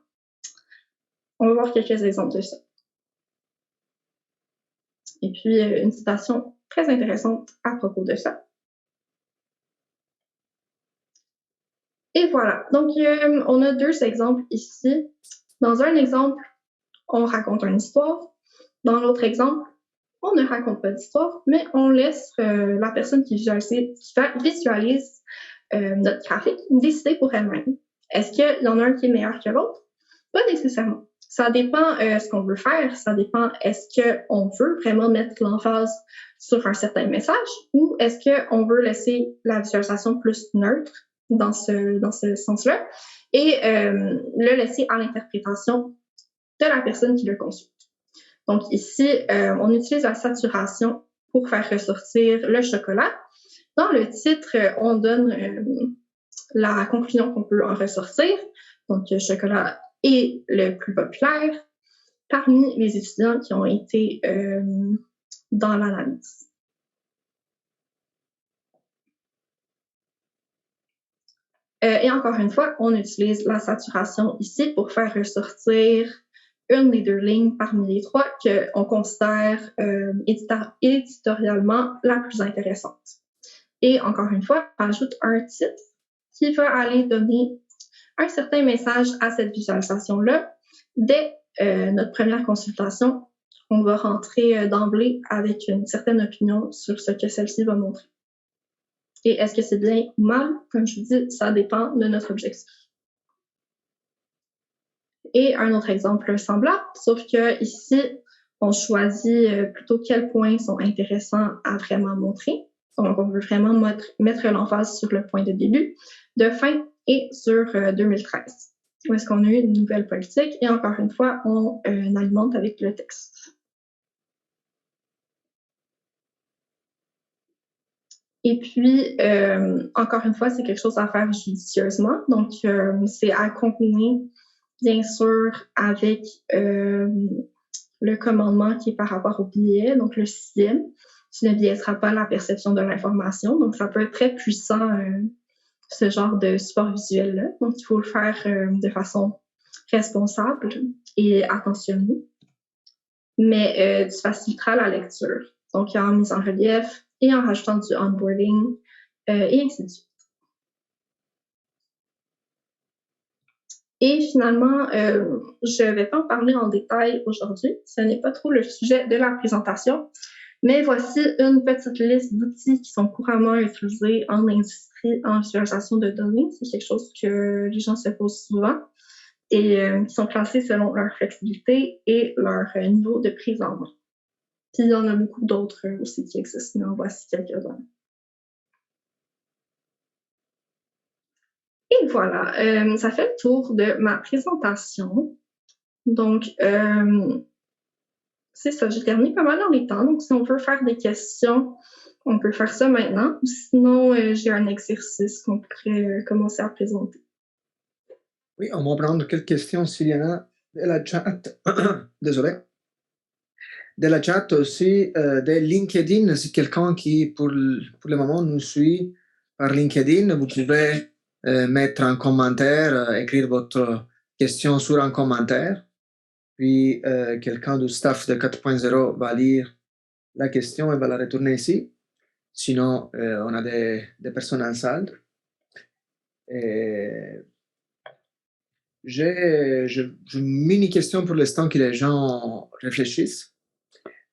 On va voir quelques exemples de ça. Et puis, une citation très intéressante à propos de ça. Et voilà. Donc, on a 2 exemples ici. Dans un exemple, on raconte une histoire. Dans l'autre exemple, on ne raconte pas d'histoire, mais on laisse la personne qui visualise notre graphique décider pour elle-même. Est-ce qu'il y en a un qui est meilleur que l'autre? Pas nécessairement. Ça dépend ce qu'on veut faire, ça dépend est-ce qu'on veut vraiment mettre l'emphase sur un certain message ou est-ce qu'on veut laisser la visualisation plus neutre dans ce sens-là et le laisser à l'interprétation de la personne qui le consulte. Donc ici, on utilise la saturation pour faire ressortir le chocolat. Dans le titre, on donne la conclusion qu'on peut en ressortir. Donc, le chocolat est le plus populaire parmi les étudiants qui ont été dans l'analyse. Et encore une fois, on utilise la saturation ici pour faire ressortir une des 2 lignes parmi les 3 qu'on considère éditorialement la plus intéressante. Et encore une fois, on ajoute un titre qui va aller donner un certain message à cette visualisation-là. Dès notre première consultation, on va rentrer d'emblée avec une certaine opinion sur ce que celle-ci va montrer. Et est-ce que c'est bien ou mal? Comme je vous dis, ça dépend de notre objectif. Et un autre exemple semblable, sauf que ici, on choisit plutôt quels points sont intéressants à vraiment montrer. Donc, on veut vraiment mettre l'emphase sur le point de début, de fin et sur 2013, où est-ce qu'on a eu une nouvelle politique. Et encore une fois, on alimente avec le texte. Et puis, encore une fois, c'est quelque chose à faire judicieusement. Donc, c'est à combiner, bien sûr, avec le commandement qui est par rapport au biais, donc le 6e. Tu ne biaiseras pas la perception de l'information. Donc, ça peut être très puissant, ce genre de support visuel-là. Donc, il faut le faire de façon responsable et attentionnée. Mais tu faciliteras la lecture. Donc, en mise en relief et en rajoutant du onboarding et ainsi de suite. Et finalement, je ne vais pas en parler en détail aujourd'hui. Ce n'est pas trop le sujet de la présentation. Mais voici une petite liste d'outils qui sont couramment utilisés en industrie en visualisation de données. C'est quelque chose que les gens se posent souvent et qui sont classés selon leur flexibilité et leur niveau de prise en main. Puis il y en a beaucoup d'autres aussi qui existent, mais en voici quelques-uns. Et voilà, ça fait le tour de ma présentation. Donc, c'est ça, j'ai terminé pas mal dans les temps. Donc, si on veut faire des questions, on peut faire ça maintenant. Sinon, j'ai un exercice qu'on pourrait commencer à présenter. Oui, on va prendre quelques questions s'il y en a de la chat. Désolé. De la chat aussi, de LinkedIn, si quelqu'un qui, pour le moment, nous suit par LinkedIn, vous pouvez mettre un commentaire, écrire votre question sur un commentaire. Puis, quelqu'un du staff de 4.0 va lire la question et va la retourner ici. Sinon, on a des personnes en salle. J'ai une mini question pour l'instant que les gens réfléchissent.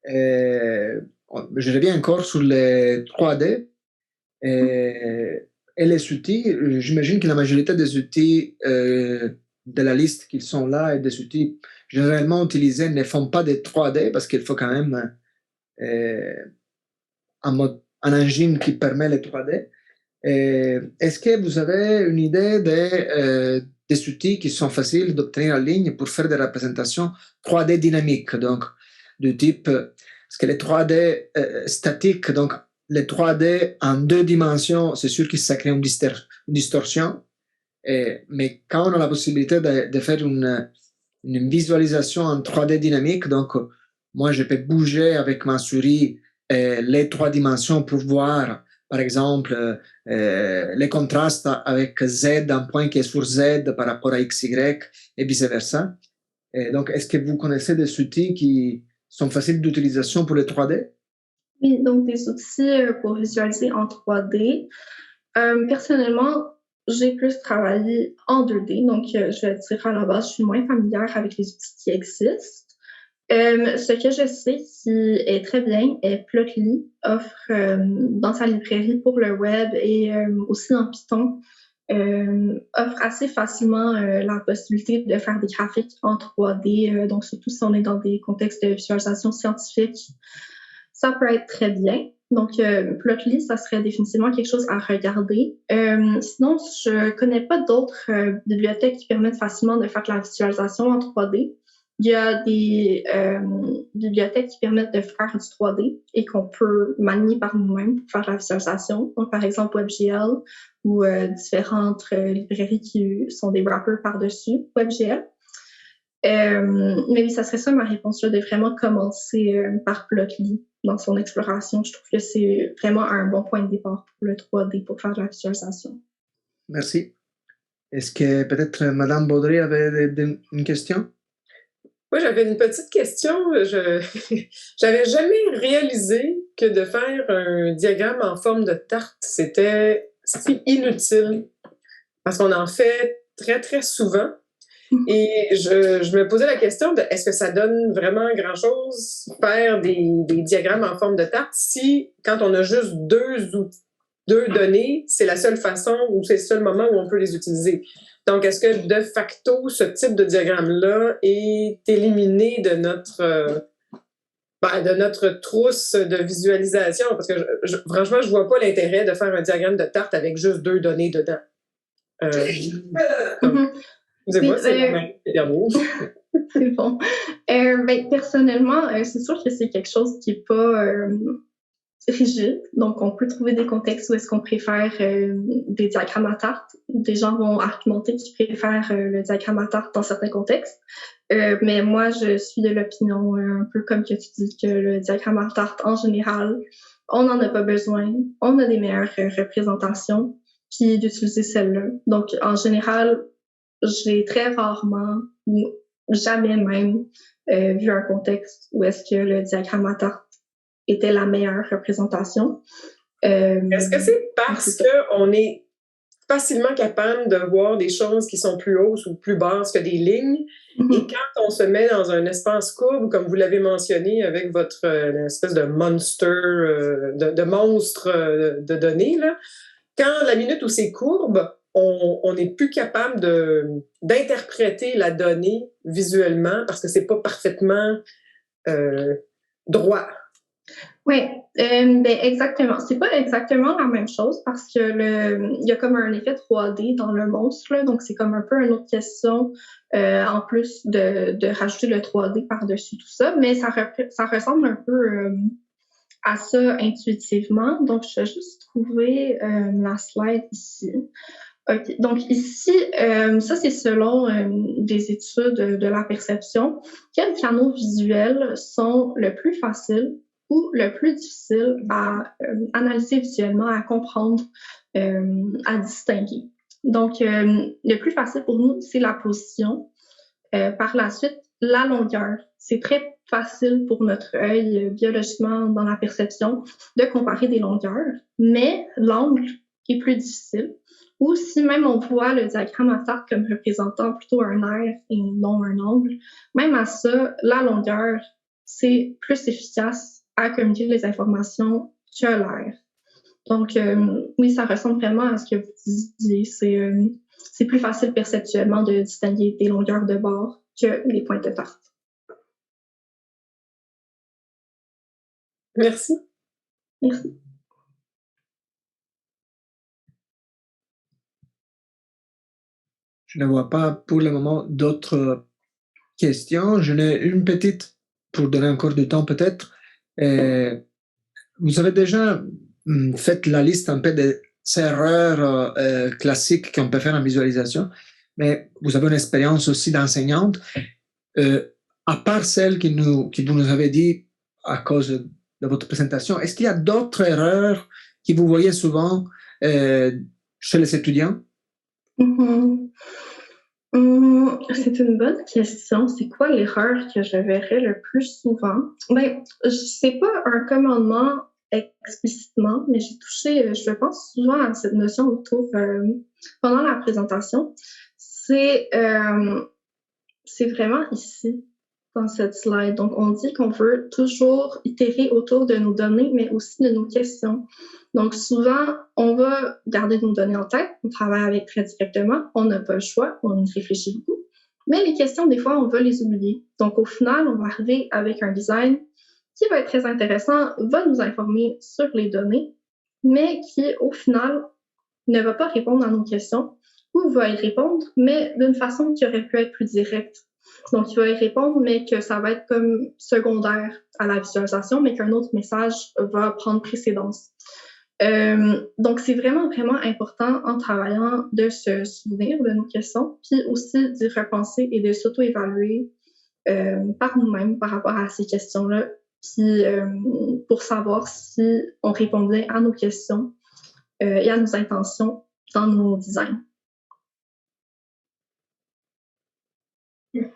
Je reviens encore sur les 3D et les outils. J'imagine que la majorité des outils de la liste qui sont là et des outils généralement utilisés ne font pas de 3D parce qu'il faut quand même un engine qui permet les 3D. Est-ce que vous avez une idée des outils qui sont faciles d'obtenir en ligne pour faire des représentations 3D dynamiques, donc du type, parce que les 3D statiques, donc les 3D en 2 dimensions, c'est sûr que ça crée une distorsion, mais quand on a la possibilité de faire une visualisation en 3D dynamique, donc moi je peux bouger avec ma souris les 3 dimensions pour voir par exemple, les contrastes avec Z, un point qui est sur Z par rapport à XY et vice-versa. Donc, est-ce que vous connaissez des outils qui sont faciles d'utilisation pour les 3D? Oui, donc des outils pour visualiser en 3D. Personnellement, j'ai plus travaillé en 2D, donc je vais dire à la base, je suis moins familière avec les outils qui existent. Ce que je sais qui est très bien est Plotly offre dans sa librairie pour le web et aussi en Python offre assez facilement la possibilité de faire des graphiques en 3D, donc surtout si on est dans des contextes de visualisation scientifique, ça peut être très bien. Donc, Plotly, ça serait définitivement quelque chose à regarder. Sinon, je connais pas d'autres bibliothèques qui permettent facilement de faire de la visualisation en 3D. Il y a des bibliothèques qui permettent de faire du 3D et qu'on peut manier par nous-mêmes pour faire de la visualisation. Donc, par exemple, WebGL ou différentes librairies qui sont des wrappers par-dessus WebGL. Mais oui, ça serait ça ma réponse, là, de vraiment commencer par Plotly dans son exploration. Je trouve que c'est vraiment un bon point de départ pour le 3D pour faire de la visualisation. Merci. Est-ce que peut-être Madame Baudry avait une question? Oui, j'avais une petite question. J'avais jamais réalisé que de faire un diagramme en forme de tarte, c'était si inutile. Parce qu'on en fait très, très souvent. Et je me posais la question de est-ce que ça donne vraiment grand-chose faire des diagrammes en forme de tarte si, quand on a juste deux données, c'est la seule façon ou c'est le seul moment où on peut les utiliser. Donc, est-ce que de facto, ce type de diagramme-là est éliminé de notre trousse de visualisation? Parce que franchement, je vois pas l'intérêt de faire un diagramme de tarte avec juste 2 données dedans. Excusez-moi, c'est bien. C'est bon. Personnellement, c'est sûr que c'est quelque chose qui est pas rigide. Donc, on peut trouver des contextes où est-ce qu'on préfère des diagrammes à tarte. Des gens vont argumenter qu'ils préfèrent le diagramme à tarte dans certains contextes. Mais moi, je suis de l'opinion, un peu comme que tu dis, que le diagramme à tarte, en général, on n'en a pas besoin. On a des meilleures représentations, puis d'utiliser celle-là. Donc, en général, j'ai très rarement, jamais même, vu un contexte où est-ce que le diagramme à tarte était la meilleure représentation. Est-ce que c'est parce qu'on est facilement capable de voir des choses qui sont plus hautes ou plus basses que des lignes. Et quand on se met dans un espace courbe, comme vous l'avez mentionné avec votre espèce de monster, de monstre de données, là, quand la minute où c'est courbe, on n'est plus capable d'interpréter la donnée visuellement parce que c'est pas parfaitement droit. Oui, ben exactement. C'est pas exactement la même chose parce que il y a comme un effet 3D dans le monstre, là, donc c'est comme un peu une autre question en plus de rajouter le 3D par-dessus tout ça, mais ça ressemble un peu à ça intuitivement. Donc, je vais juste trouver la slide ici. OK. Donc ici, ça c'est selon des études de la perception. Quels canaux visuels sont le plus faciles ou le plus difficile à analyser visuellement, à comprendre, à distinguer? Donc, le plus facile pour nous, c'est la position. Par la suite, la longueur. C'est très facile pour notre œil biologiquement dans la perception de comparer des longueurs, mais l'angle est plus difficile. Ou si même on voit le diagramme à tarte comme représentant plutôt un aire et non un angle, même à ça, la longueur, c'est plus efficace à communiquer les informations que l'air. Donc, oui, ça ressemble vraiment à ce que vous disiez. C'est plus facile perceptuellement de distinguer des longueurs de bord que les pointes de tarte. Merci. Merci. Je ne vois pas pour le moment d'autres questions. Je n'ai une petite pour donner encore du temps peut-être. Vous avez déjà fait la liste un peu des erreurs classiques qu'on peut faire en visualisation, mais vous avez une expérience aussi d'enseignante. À part celle que vous nous avez dit à cause de votre présentation, est-ce qu'il y a d'autres erreurs que vous voyez souvent chez les étudiants? C'est une bonne question. C'est quoi l'erreur que je verrais le plus souvent? Ben, c'est pas un commandement explicitement, mais j'ai touché, je pense souvent à cette notion autour pendant la présentation. C'est vraiment ici, dans cette slide. Donc, on dit qu'on veut toujours itérer autour de nos données, mais aussi de nos questions. Donc, souvent, on va garder nos données en tête, on travaille avec très directement, on n'a pas le choix, on y réfléchit beaucoup. Mais les questions, des fois, on va les oublier. Donc, au final, on va arriver avec un design qui va être très intéressant, va nous informer sur les données, mais qui, au final, ne va pas répondre à nos questions ou va y répondre, mais d'une façon qui aurait pu être plus directe. Donc, il va y répondre, mais que ça va être comme secondaire à la visualisation, mais qu'un autre message va prendre précédence. Donc, c'est vraiment, vraiment important en travaillant de se souvenir de nos questions, puis aussi d'y repenser et de s'auto-évaluer par nous-mêmes par rapport à ces questions-là, puis pour savoir si on répondait à nos questions et à nos intentions dans nos designs.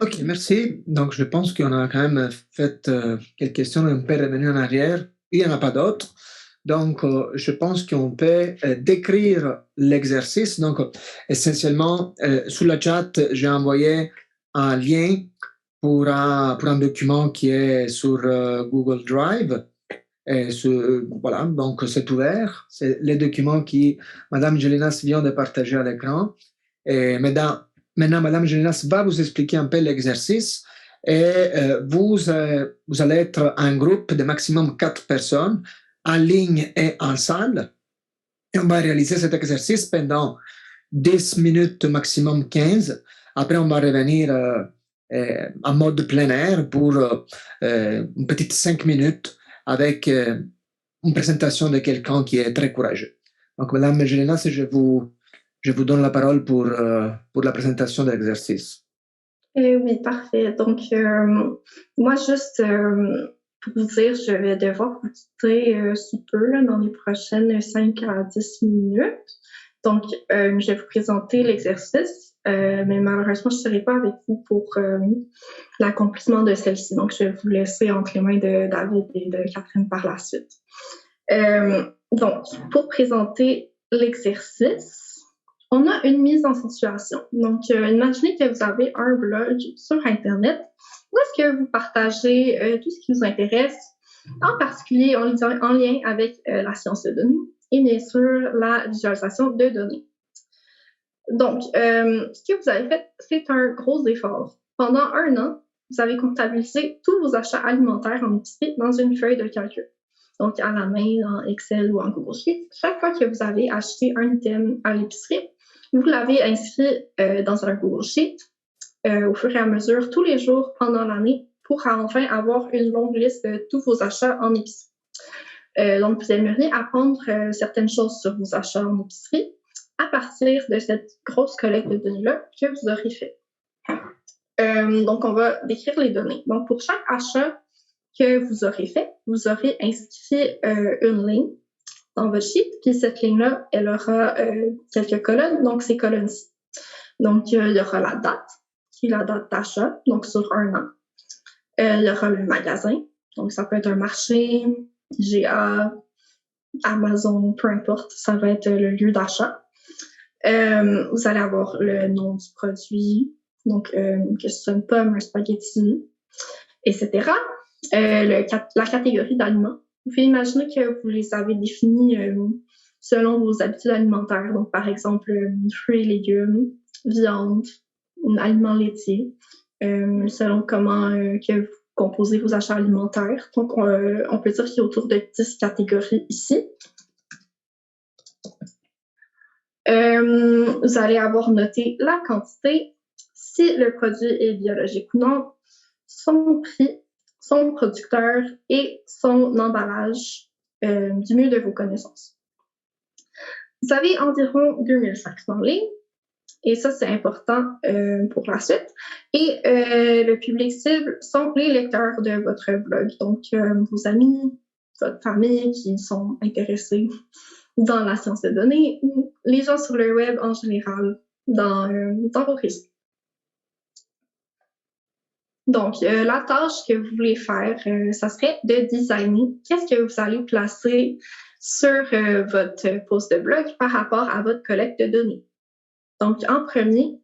Ok, merci. Donc, je pense qu'on a quand même fait quelques questions. On peut revenir en arrière. Il n'y en a pas d'autres. Donc, je pense qu'on peut décrire l'exercice. Donc, essentiellement, sous la chat, j'ai envoyé un lien pour un document qui est sur Google Drive. Et voilà, donc c'est ouvert. C'est les documents que Madame Gélinas vient de partager à l'écran. Et maintenant, Madame Gélinas va vous expliquer un peu l'exercice. Et vous allez être un groupe de maximum 4 personnes en ligne et en salle. Et on va réaliser cet exercice pendant 10 minutes, maximum 15. Après, on va revenir en mode plein air pour une petite 5 minutes avec une présentation de quelqu'un qui est très courageux. Donc, Madame Gélinas, je vous donne la parole pour la présentation de l'exercice. Oui, parfait. Donc, moi, juste pour vous dire, je vais devoir vous quitter sous peu, là, dans les prochaines 5 à 10 minutes. Donc, je vais vous présenter l'exercice, mais malheureusement, je ne serai pas avec vous pour l'accomplissement de celle-ci. Donc, je vais vous laisser entre les mains de David et de Catherine par la suite. Donc, pour présenter l'exercice, On a une mise en situation. Donc, imaginez que vous avez un blog sur Internet où est-ce que vous partagez tout ce qui vous intéresse, en particulier en lien avec la science de données et bien sûr la visualisation de données. Donc, ce que vous avez fait, c'est un gros effort. Pendant 1 an, vous avez comptabilisé tous vos achats alimentaires en épicerie dans une feuille de calcul. Donc, à la main, en Excel ou en Google Sheet, chaque fois que vous avez acheté un item à l'épicerie, vous l'avez inscrit dans un Google Sheet au fur et à mesure, tous les jours pendant l'année, pour enfin avoir une longue liste de tous vos achats en épicerie. Donc, vous aimeriez apprendre certaines choses sur vos achats en épicerie à partir de cette grosse collecte de données-là que vous aurez fait. Donc, on va décrire les données. Donc, pour chaque achat que vous aurez fait, vous aurez inscrit une ligne dans votre sheet, puis cette ligne-là, elle aura quelques colonnes, donc ces colonnes-ci. Donc, il y aura la date, qui est la date d'achat, donc sur 1 an. Il y aura le magasin, donc ça peut être un marché, IGA, Amazon, peu importe, ça va être le lieu d'achat. Vous allez avoir le nom du produit, donc que ce soit une pomme, un spaghetti, etc. La catégorie d'aliments. Vous pouvez imaginer que vous les avez définis selon vos habitudes alimentaires. Donc, par exemple, fruits et légumes, viande, aliments laitiers, selon comment que vous composez vos achats alimentaires. Donc, on peut dire qu'il y a autour de 10 catégories ici. Vous allez avoir noté la quantité, si le produit est biologique ou non, son prix, son producteur et son emballage du mieux de vos connaissances. Vous avez environ 2500 lignes et ça, c'est important pour la suite. Et le public cible sont les lecteurs de votre blog, donc vos amis, votre famille qui sont intéressés dans la science de données ou les gens sur le web en général dans vos réseaux. Donc, la tâche que vous voulez faire, ça serait de designer qu'est-ce que vous allez placer sur votre post de blog par rapport à votre collecte de données. Donc, en premier,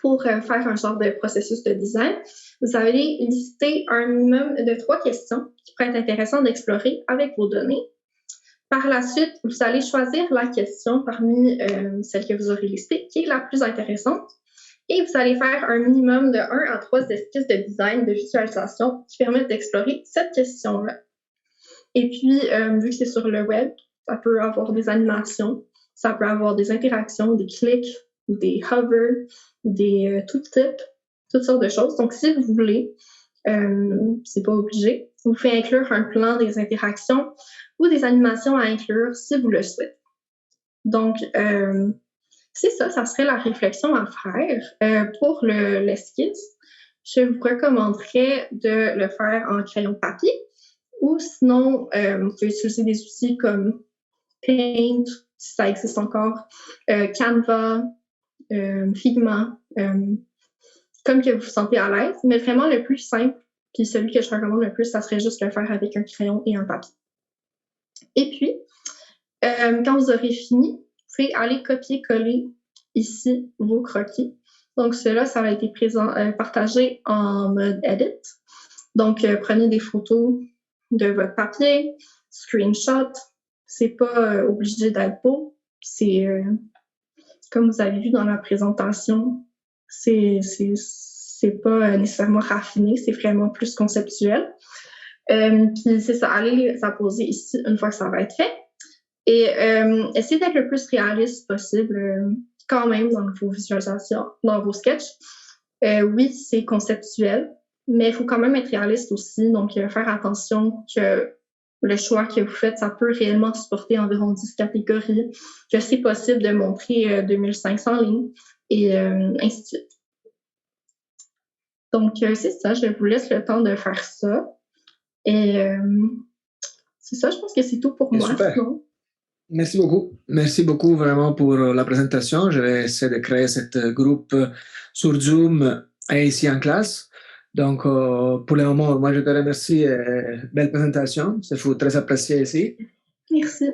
pour faire un genre de processus de design, vous allez lister un minimum de 3 questions qui pourraient être intéressantes d'explorer avec vos données. Par la suite, vous allez choisir la question parmi celles que vous aurez listées qui est la plus intéressante. Et vous allez faire un minimum de 1 à 3 esquisses de design, de visualisation qui permettent d'explorer cette question-là. Et puis, vu que c'est sur le web, ça peut avoir des animations, ça peut avoir des interactions, des clics, des hovers, des tout type, toutes sortes de choses. Donc, si vous voulez, c'est pas obligé, vous pouvez inclure un plan des interactions ou des animations à inclure si vous le souhaitez. Donc, c'est ça, ça serait la réflexion à faire. Pour l'esquisse, je vous recommanderais de le faire en crayon papier ou sinon, vous pouvez utiliser des outils comme Paint, si ça existe encore, Canva, Figma, comme que vous vous sentez à l'aise. Mais vraiment, le plus simple, puis celui que je recommande le plus, ça serait juste le faire avec un crayon et un papier. Et puis, quand vous aurez fini, vous pouvez aller copier-coller ici vos croquis. Donc, cela, ça a été partagé en mode edit. Donc, prenez des photos de votre papier, screenshot. C'est pas obligé d'être beau. C'est, comme vous avez vu dans la présentation, c'est pas nécessairement raffiné, c'est vraiment plus conceptuel. Puis, c'est ça, allez les apposer ici une fois que ça va être fait. Et essayez d'être le plus réaliste possible quand même dans vos visualisations, dans vos sketchs. Oui, c'est conceptuel, mais il faut quand même être réaliste aussi. Donc, faire attention que le choix que vous faites, ça peut réellement supporter environ 10 catégories, que c'est possible de montrer 2500 lignes et ainsi de suite. Donc, c'est ça, je vous laisse le temps de faire ça. Et c'est ça, je pense que c'est tout pour moi. Super. Sinon. Merci beaucoup. Merci beaucoup vraiment pour la présentation. Je vais essayer de créer ce groupe sur Zoom et ici en classe. Donc, pour le moment, moi, je te remercie. Belle présentation. C'est très apprécié ici. Merci.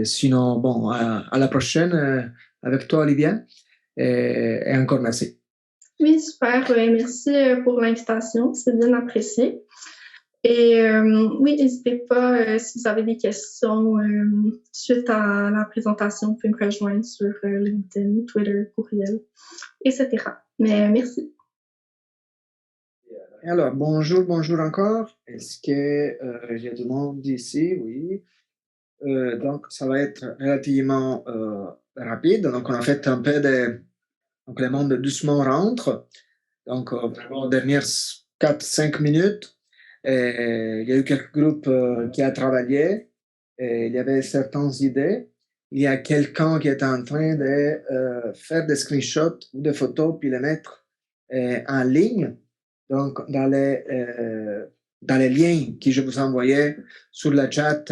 Sinon, bon, à la prochaine avec toi, Olivia. Et encore merci. Oui, super. Merci pour l'invitation. C'est bien apprécié. Et oui, n'hésitez pas, si vous avez des questions suite à la présentation, vous pouvez me rejoindre sur LinkedIn, Twitter, courriel, etc. Mais merci. Alors, bonjour encore. Est-ce que j'ai du monde ici? Oui. Donc, ça va être relativement rapide. Donc, on a fait un peu de... Donc, le monde doucement rentre. Donc, vraiment, dernières 4-5 minutes, il y a eu quelques groupes qui ont travaillé. Et il y avait certaines idées. Il y a quelqu'un qui est en train de faire des screenshots ou des photos puis les mettre en ligne. Donc, dans les liens que je vous envoyais sur le chat,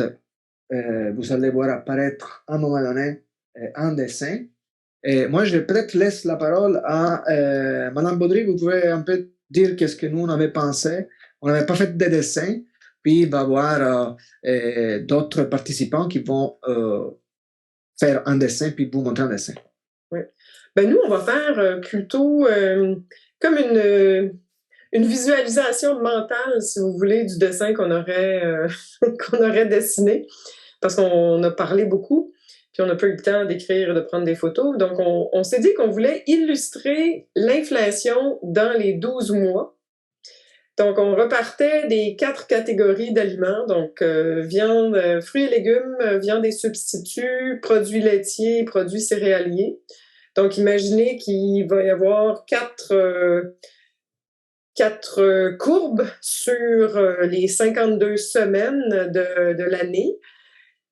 vous allez voir apparaître à un moment donné un dessin. Et moi, je peut-être laisse la parole à Madame Baudry. Vous pouvez un peu dire qu'est-ce que nous on avait pensé. On n'avait pas fait de dessins. Puis il va y avoir d'autres participants qui vont faire un dessin puis vous montrer un dessin. Oui. Ben nous, on va faire plutôt comme une visualisation mentale, si vous voulez, du dessin qu'on aurait, qu'on aurait dessiné, parce qu'on a parlé beaucoup, puis on n'a pas eu le temps d'écrire et de prendre des photos. Donc, on s'est dit qu'on voulait illustrer l'inflation dans les 12 mois. Donc, on repartait des 4 catégories d'aliments, donc viande, fruits et légumes, viande et substituts, produits laitiers, produits céréaliers. Donc, imaginez qu'il va y avoir 4 courbes sur les 52 semaines de l'année.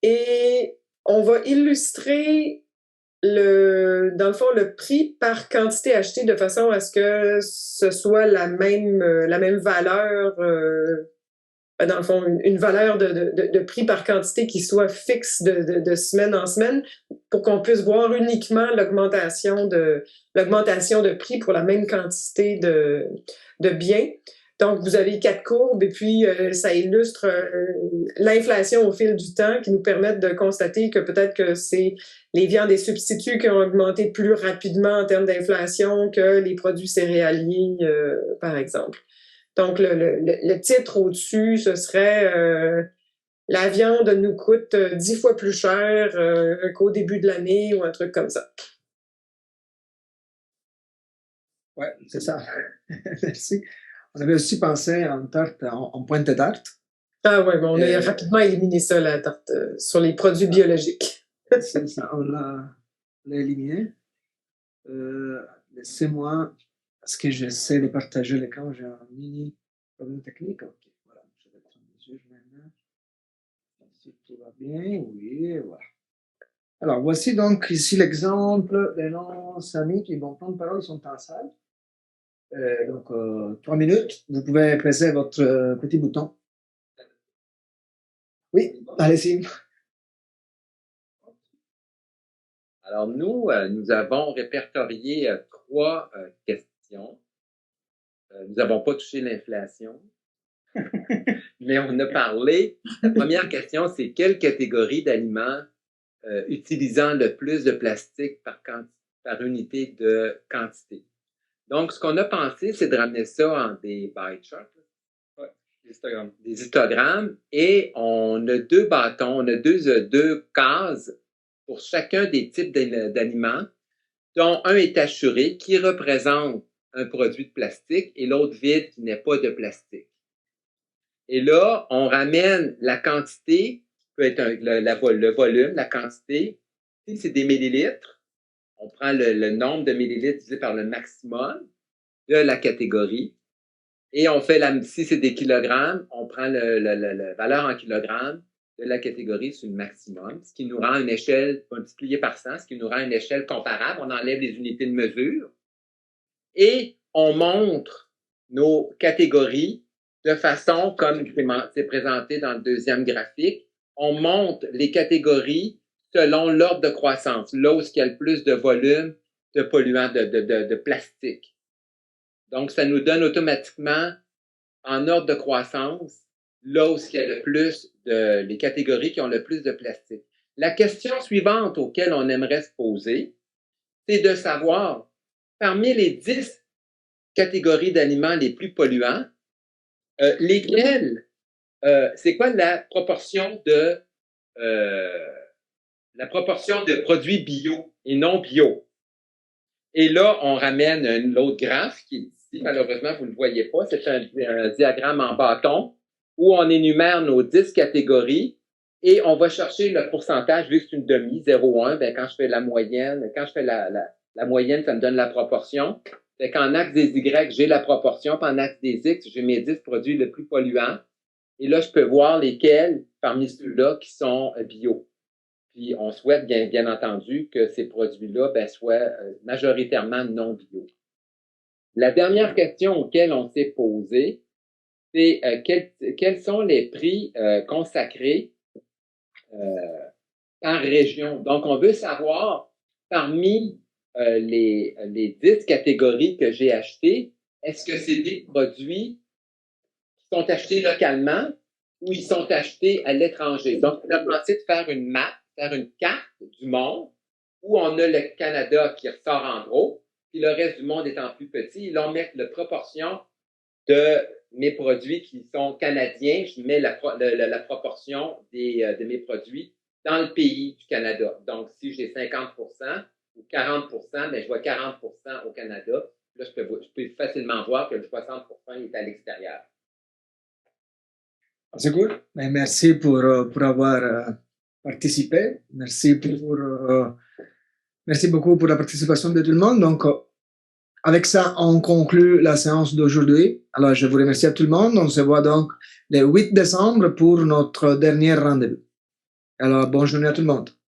Et on va illustrer dans le fond, le prix par quantité achetée de façon à ce que ce soit la même valeur, dans le fond, une valeur de prix par quantité qui soit fixe de semaine en semaine pour qu'on puisse voir uniquement l'augmentation de prix pour la même quantité de biens. Donc, vous avez 4 courbes et puis ça illustre l'inflation au fil du temps qui nous permettent de constater que peut-être que c'est les viandes et substituts qui ont augmenté plus rapidement en termes d'inflation que les produits céréaliers, par exemple. Donc, le titre au-dessus, ce serait la viande nous coûte 10 fois plus cher qu'au début de l'année ou un truc comme ça. Oui, c'est ça. Merci. On avait aussi pensé en tarte, en pointe de tarte. Ah ouais, bon, on a rapidement éliminé ça, la tarte, sur les produits biologiques. C'est ça, on l'a éliminé. Laissez-moi, parce que j'essaie de partager l'écran, j'ai un mini problème technique. Ok, voilà, je vais prendre les yeux maintenant. Si tout va bien, oui, voilà. Alors, voici donc ici l'exemple des nos amis qui vont prendre parole, ils sont en salle. Donc, 3 minutes, vous pouvez presser votre petit bouton. Oui, allez-y. Alors, nous avons répertorié 3 questions. Nous n'avons pas touché l'inflation, mais on a parlé. La première question, c'est quelle catégorie d'aliments utilisant le plus de plastique par unité de quantité? Donc, ce qu'on a pensé, c'est de ramener ça en des pie charts. Des histogrammes. Et on a 2 bâtons, on a deux cases pour chacun des types d'aliments, dont un est assuré, qui représente un produit de plastique, et l'autre vide, qui n'est pas de plastique. Et là, on ramène la quantité, qui peut être le volume, la quantité. Si c'est des millilitres, on prend le nombre de millilitres divisé par le maximum de la catégorie. Et on fait si c'est des kilogrammes, on prend la valeur en kilogrammes de la catégorie sur le maximum, ce qui nous rend une échelle multipliée par 100, ce qui nous rend une échelle comparable. On enlève les unités de mesure et on montre nos catégories de façon comme c'est présenté dans le deuxième graphique. On montre les catégories selon l'ordre de croissance, là où il y a le plus de volume de polluants de plastique. Donc, ça nous donne automatiquement, en ordre de croissance, là où il y a le plus les catégories qui ont le plus de plastique. La question suivante auquel on aimerait se poser, c'est de savoir, parmi les 10 catégories d'aliments les plus polluants, lesquels, c'est quoi la proportion de produits bio et non bio? Et là, on ramène l'autre graphe qui est ici, malheureusement, vous ne le voyez pas, c'est un diagramme en bâton où on énumère nos 10 catégories et on va chercher le pourcentage, vu que c'est une demi, 0,1, ben quand je fais la moyenne, la moyenne, ça me donne la proportion. Fait qu'en axe des Y, j'ai la proportion, puis en axe des X, j'ai mes 10 produits les plus polluants. Et là, je peux voir lesquels parmi ceux-là qui sont bio. Puis on souhaite bien entendu que ces produits-là soient majoritairement non bio. La dernière question auquel on s'est posé, c'est quels sont les prix consacrés par région. Donc, on veut savoir parmi les 10 catégories que j'ai achetées, est-ce que c'est des produits qui sont achetés localement ou ils sont achetés à l'étranger? Donc, on a pensé de faire une map, faire une carte du monde où on a le Canada qui ressort en gros, puis le reste du monde étant plus petit. Et là, on met la proportion de mes produits qui sont canadiens, je mets la proportion de mes produits dans le pays du Canada. Donc, si j'ai 50% ou 40%, ben, je vois 40% au Canada. Là, je peux facilement voir que le 60% est à l'extérieur. C'est cool. Et merci pour avoir participé. Merci beaucoup pour la participation de tout le monde. Donc, avec ça, on conclut la séance d'aujourd'hui. Alors, je vous remercie à tout le monde. On se voit donc le 8 décembre pour notre dernier rendez-vous. Alors, bonne journée à tout le monde.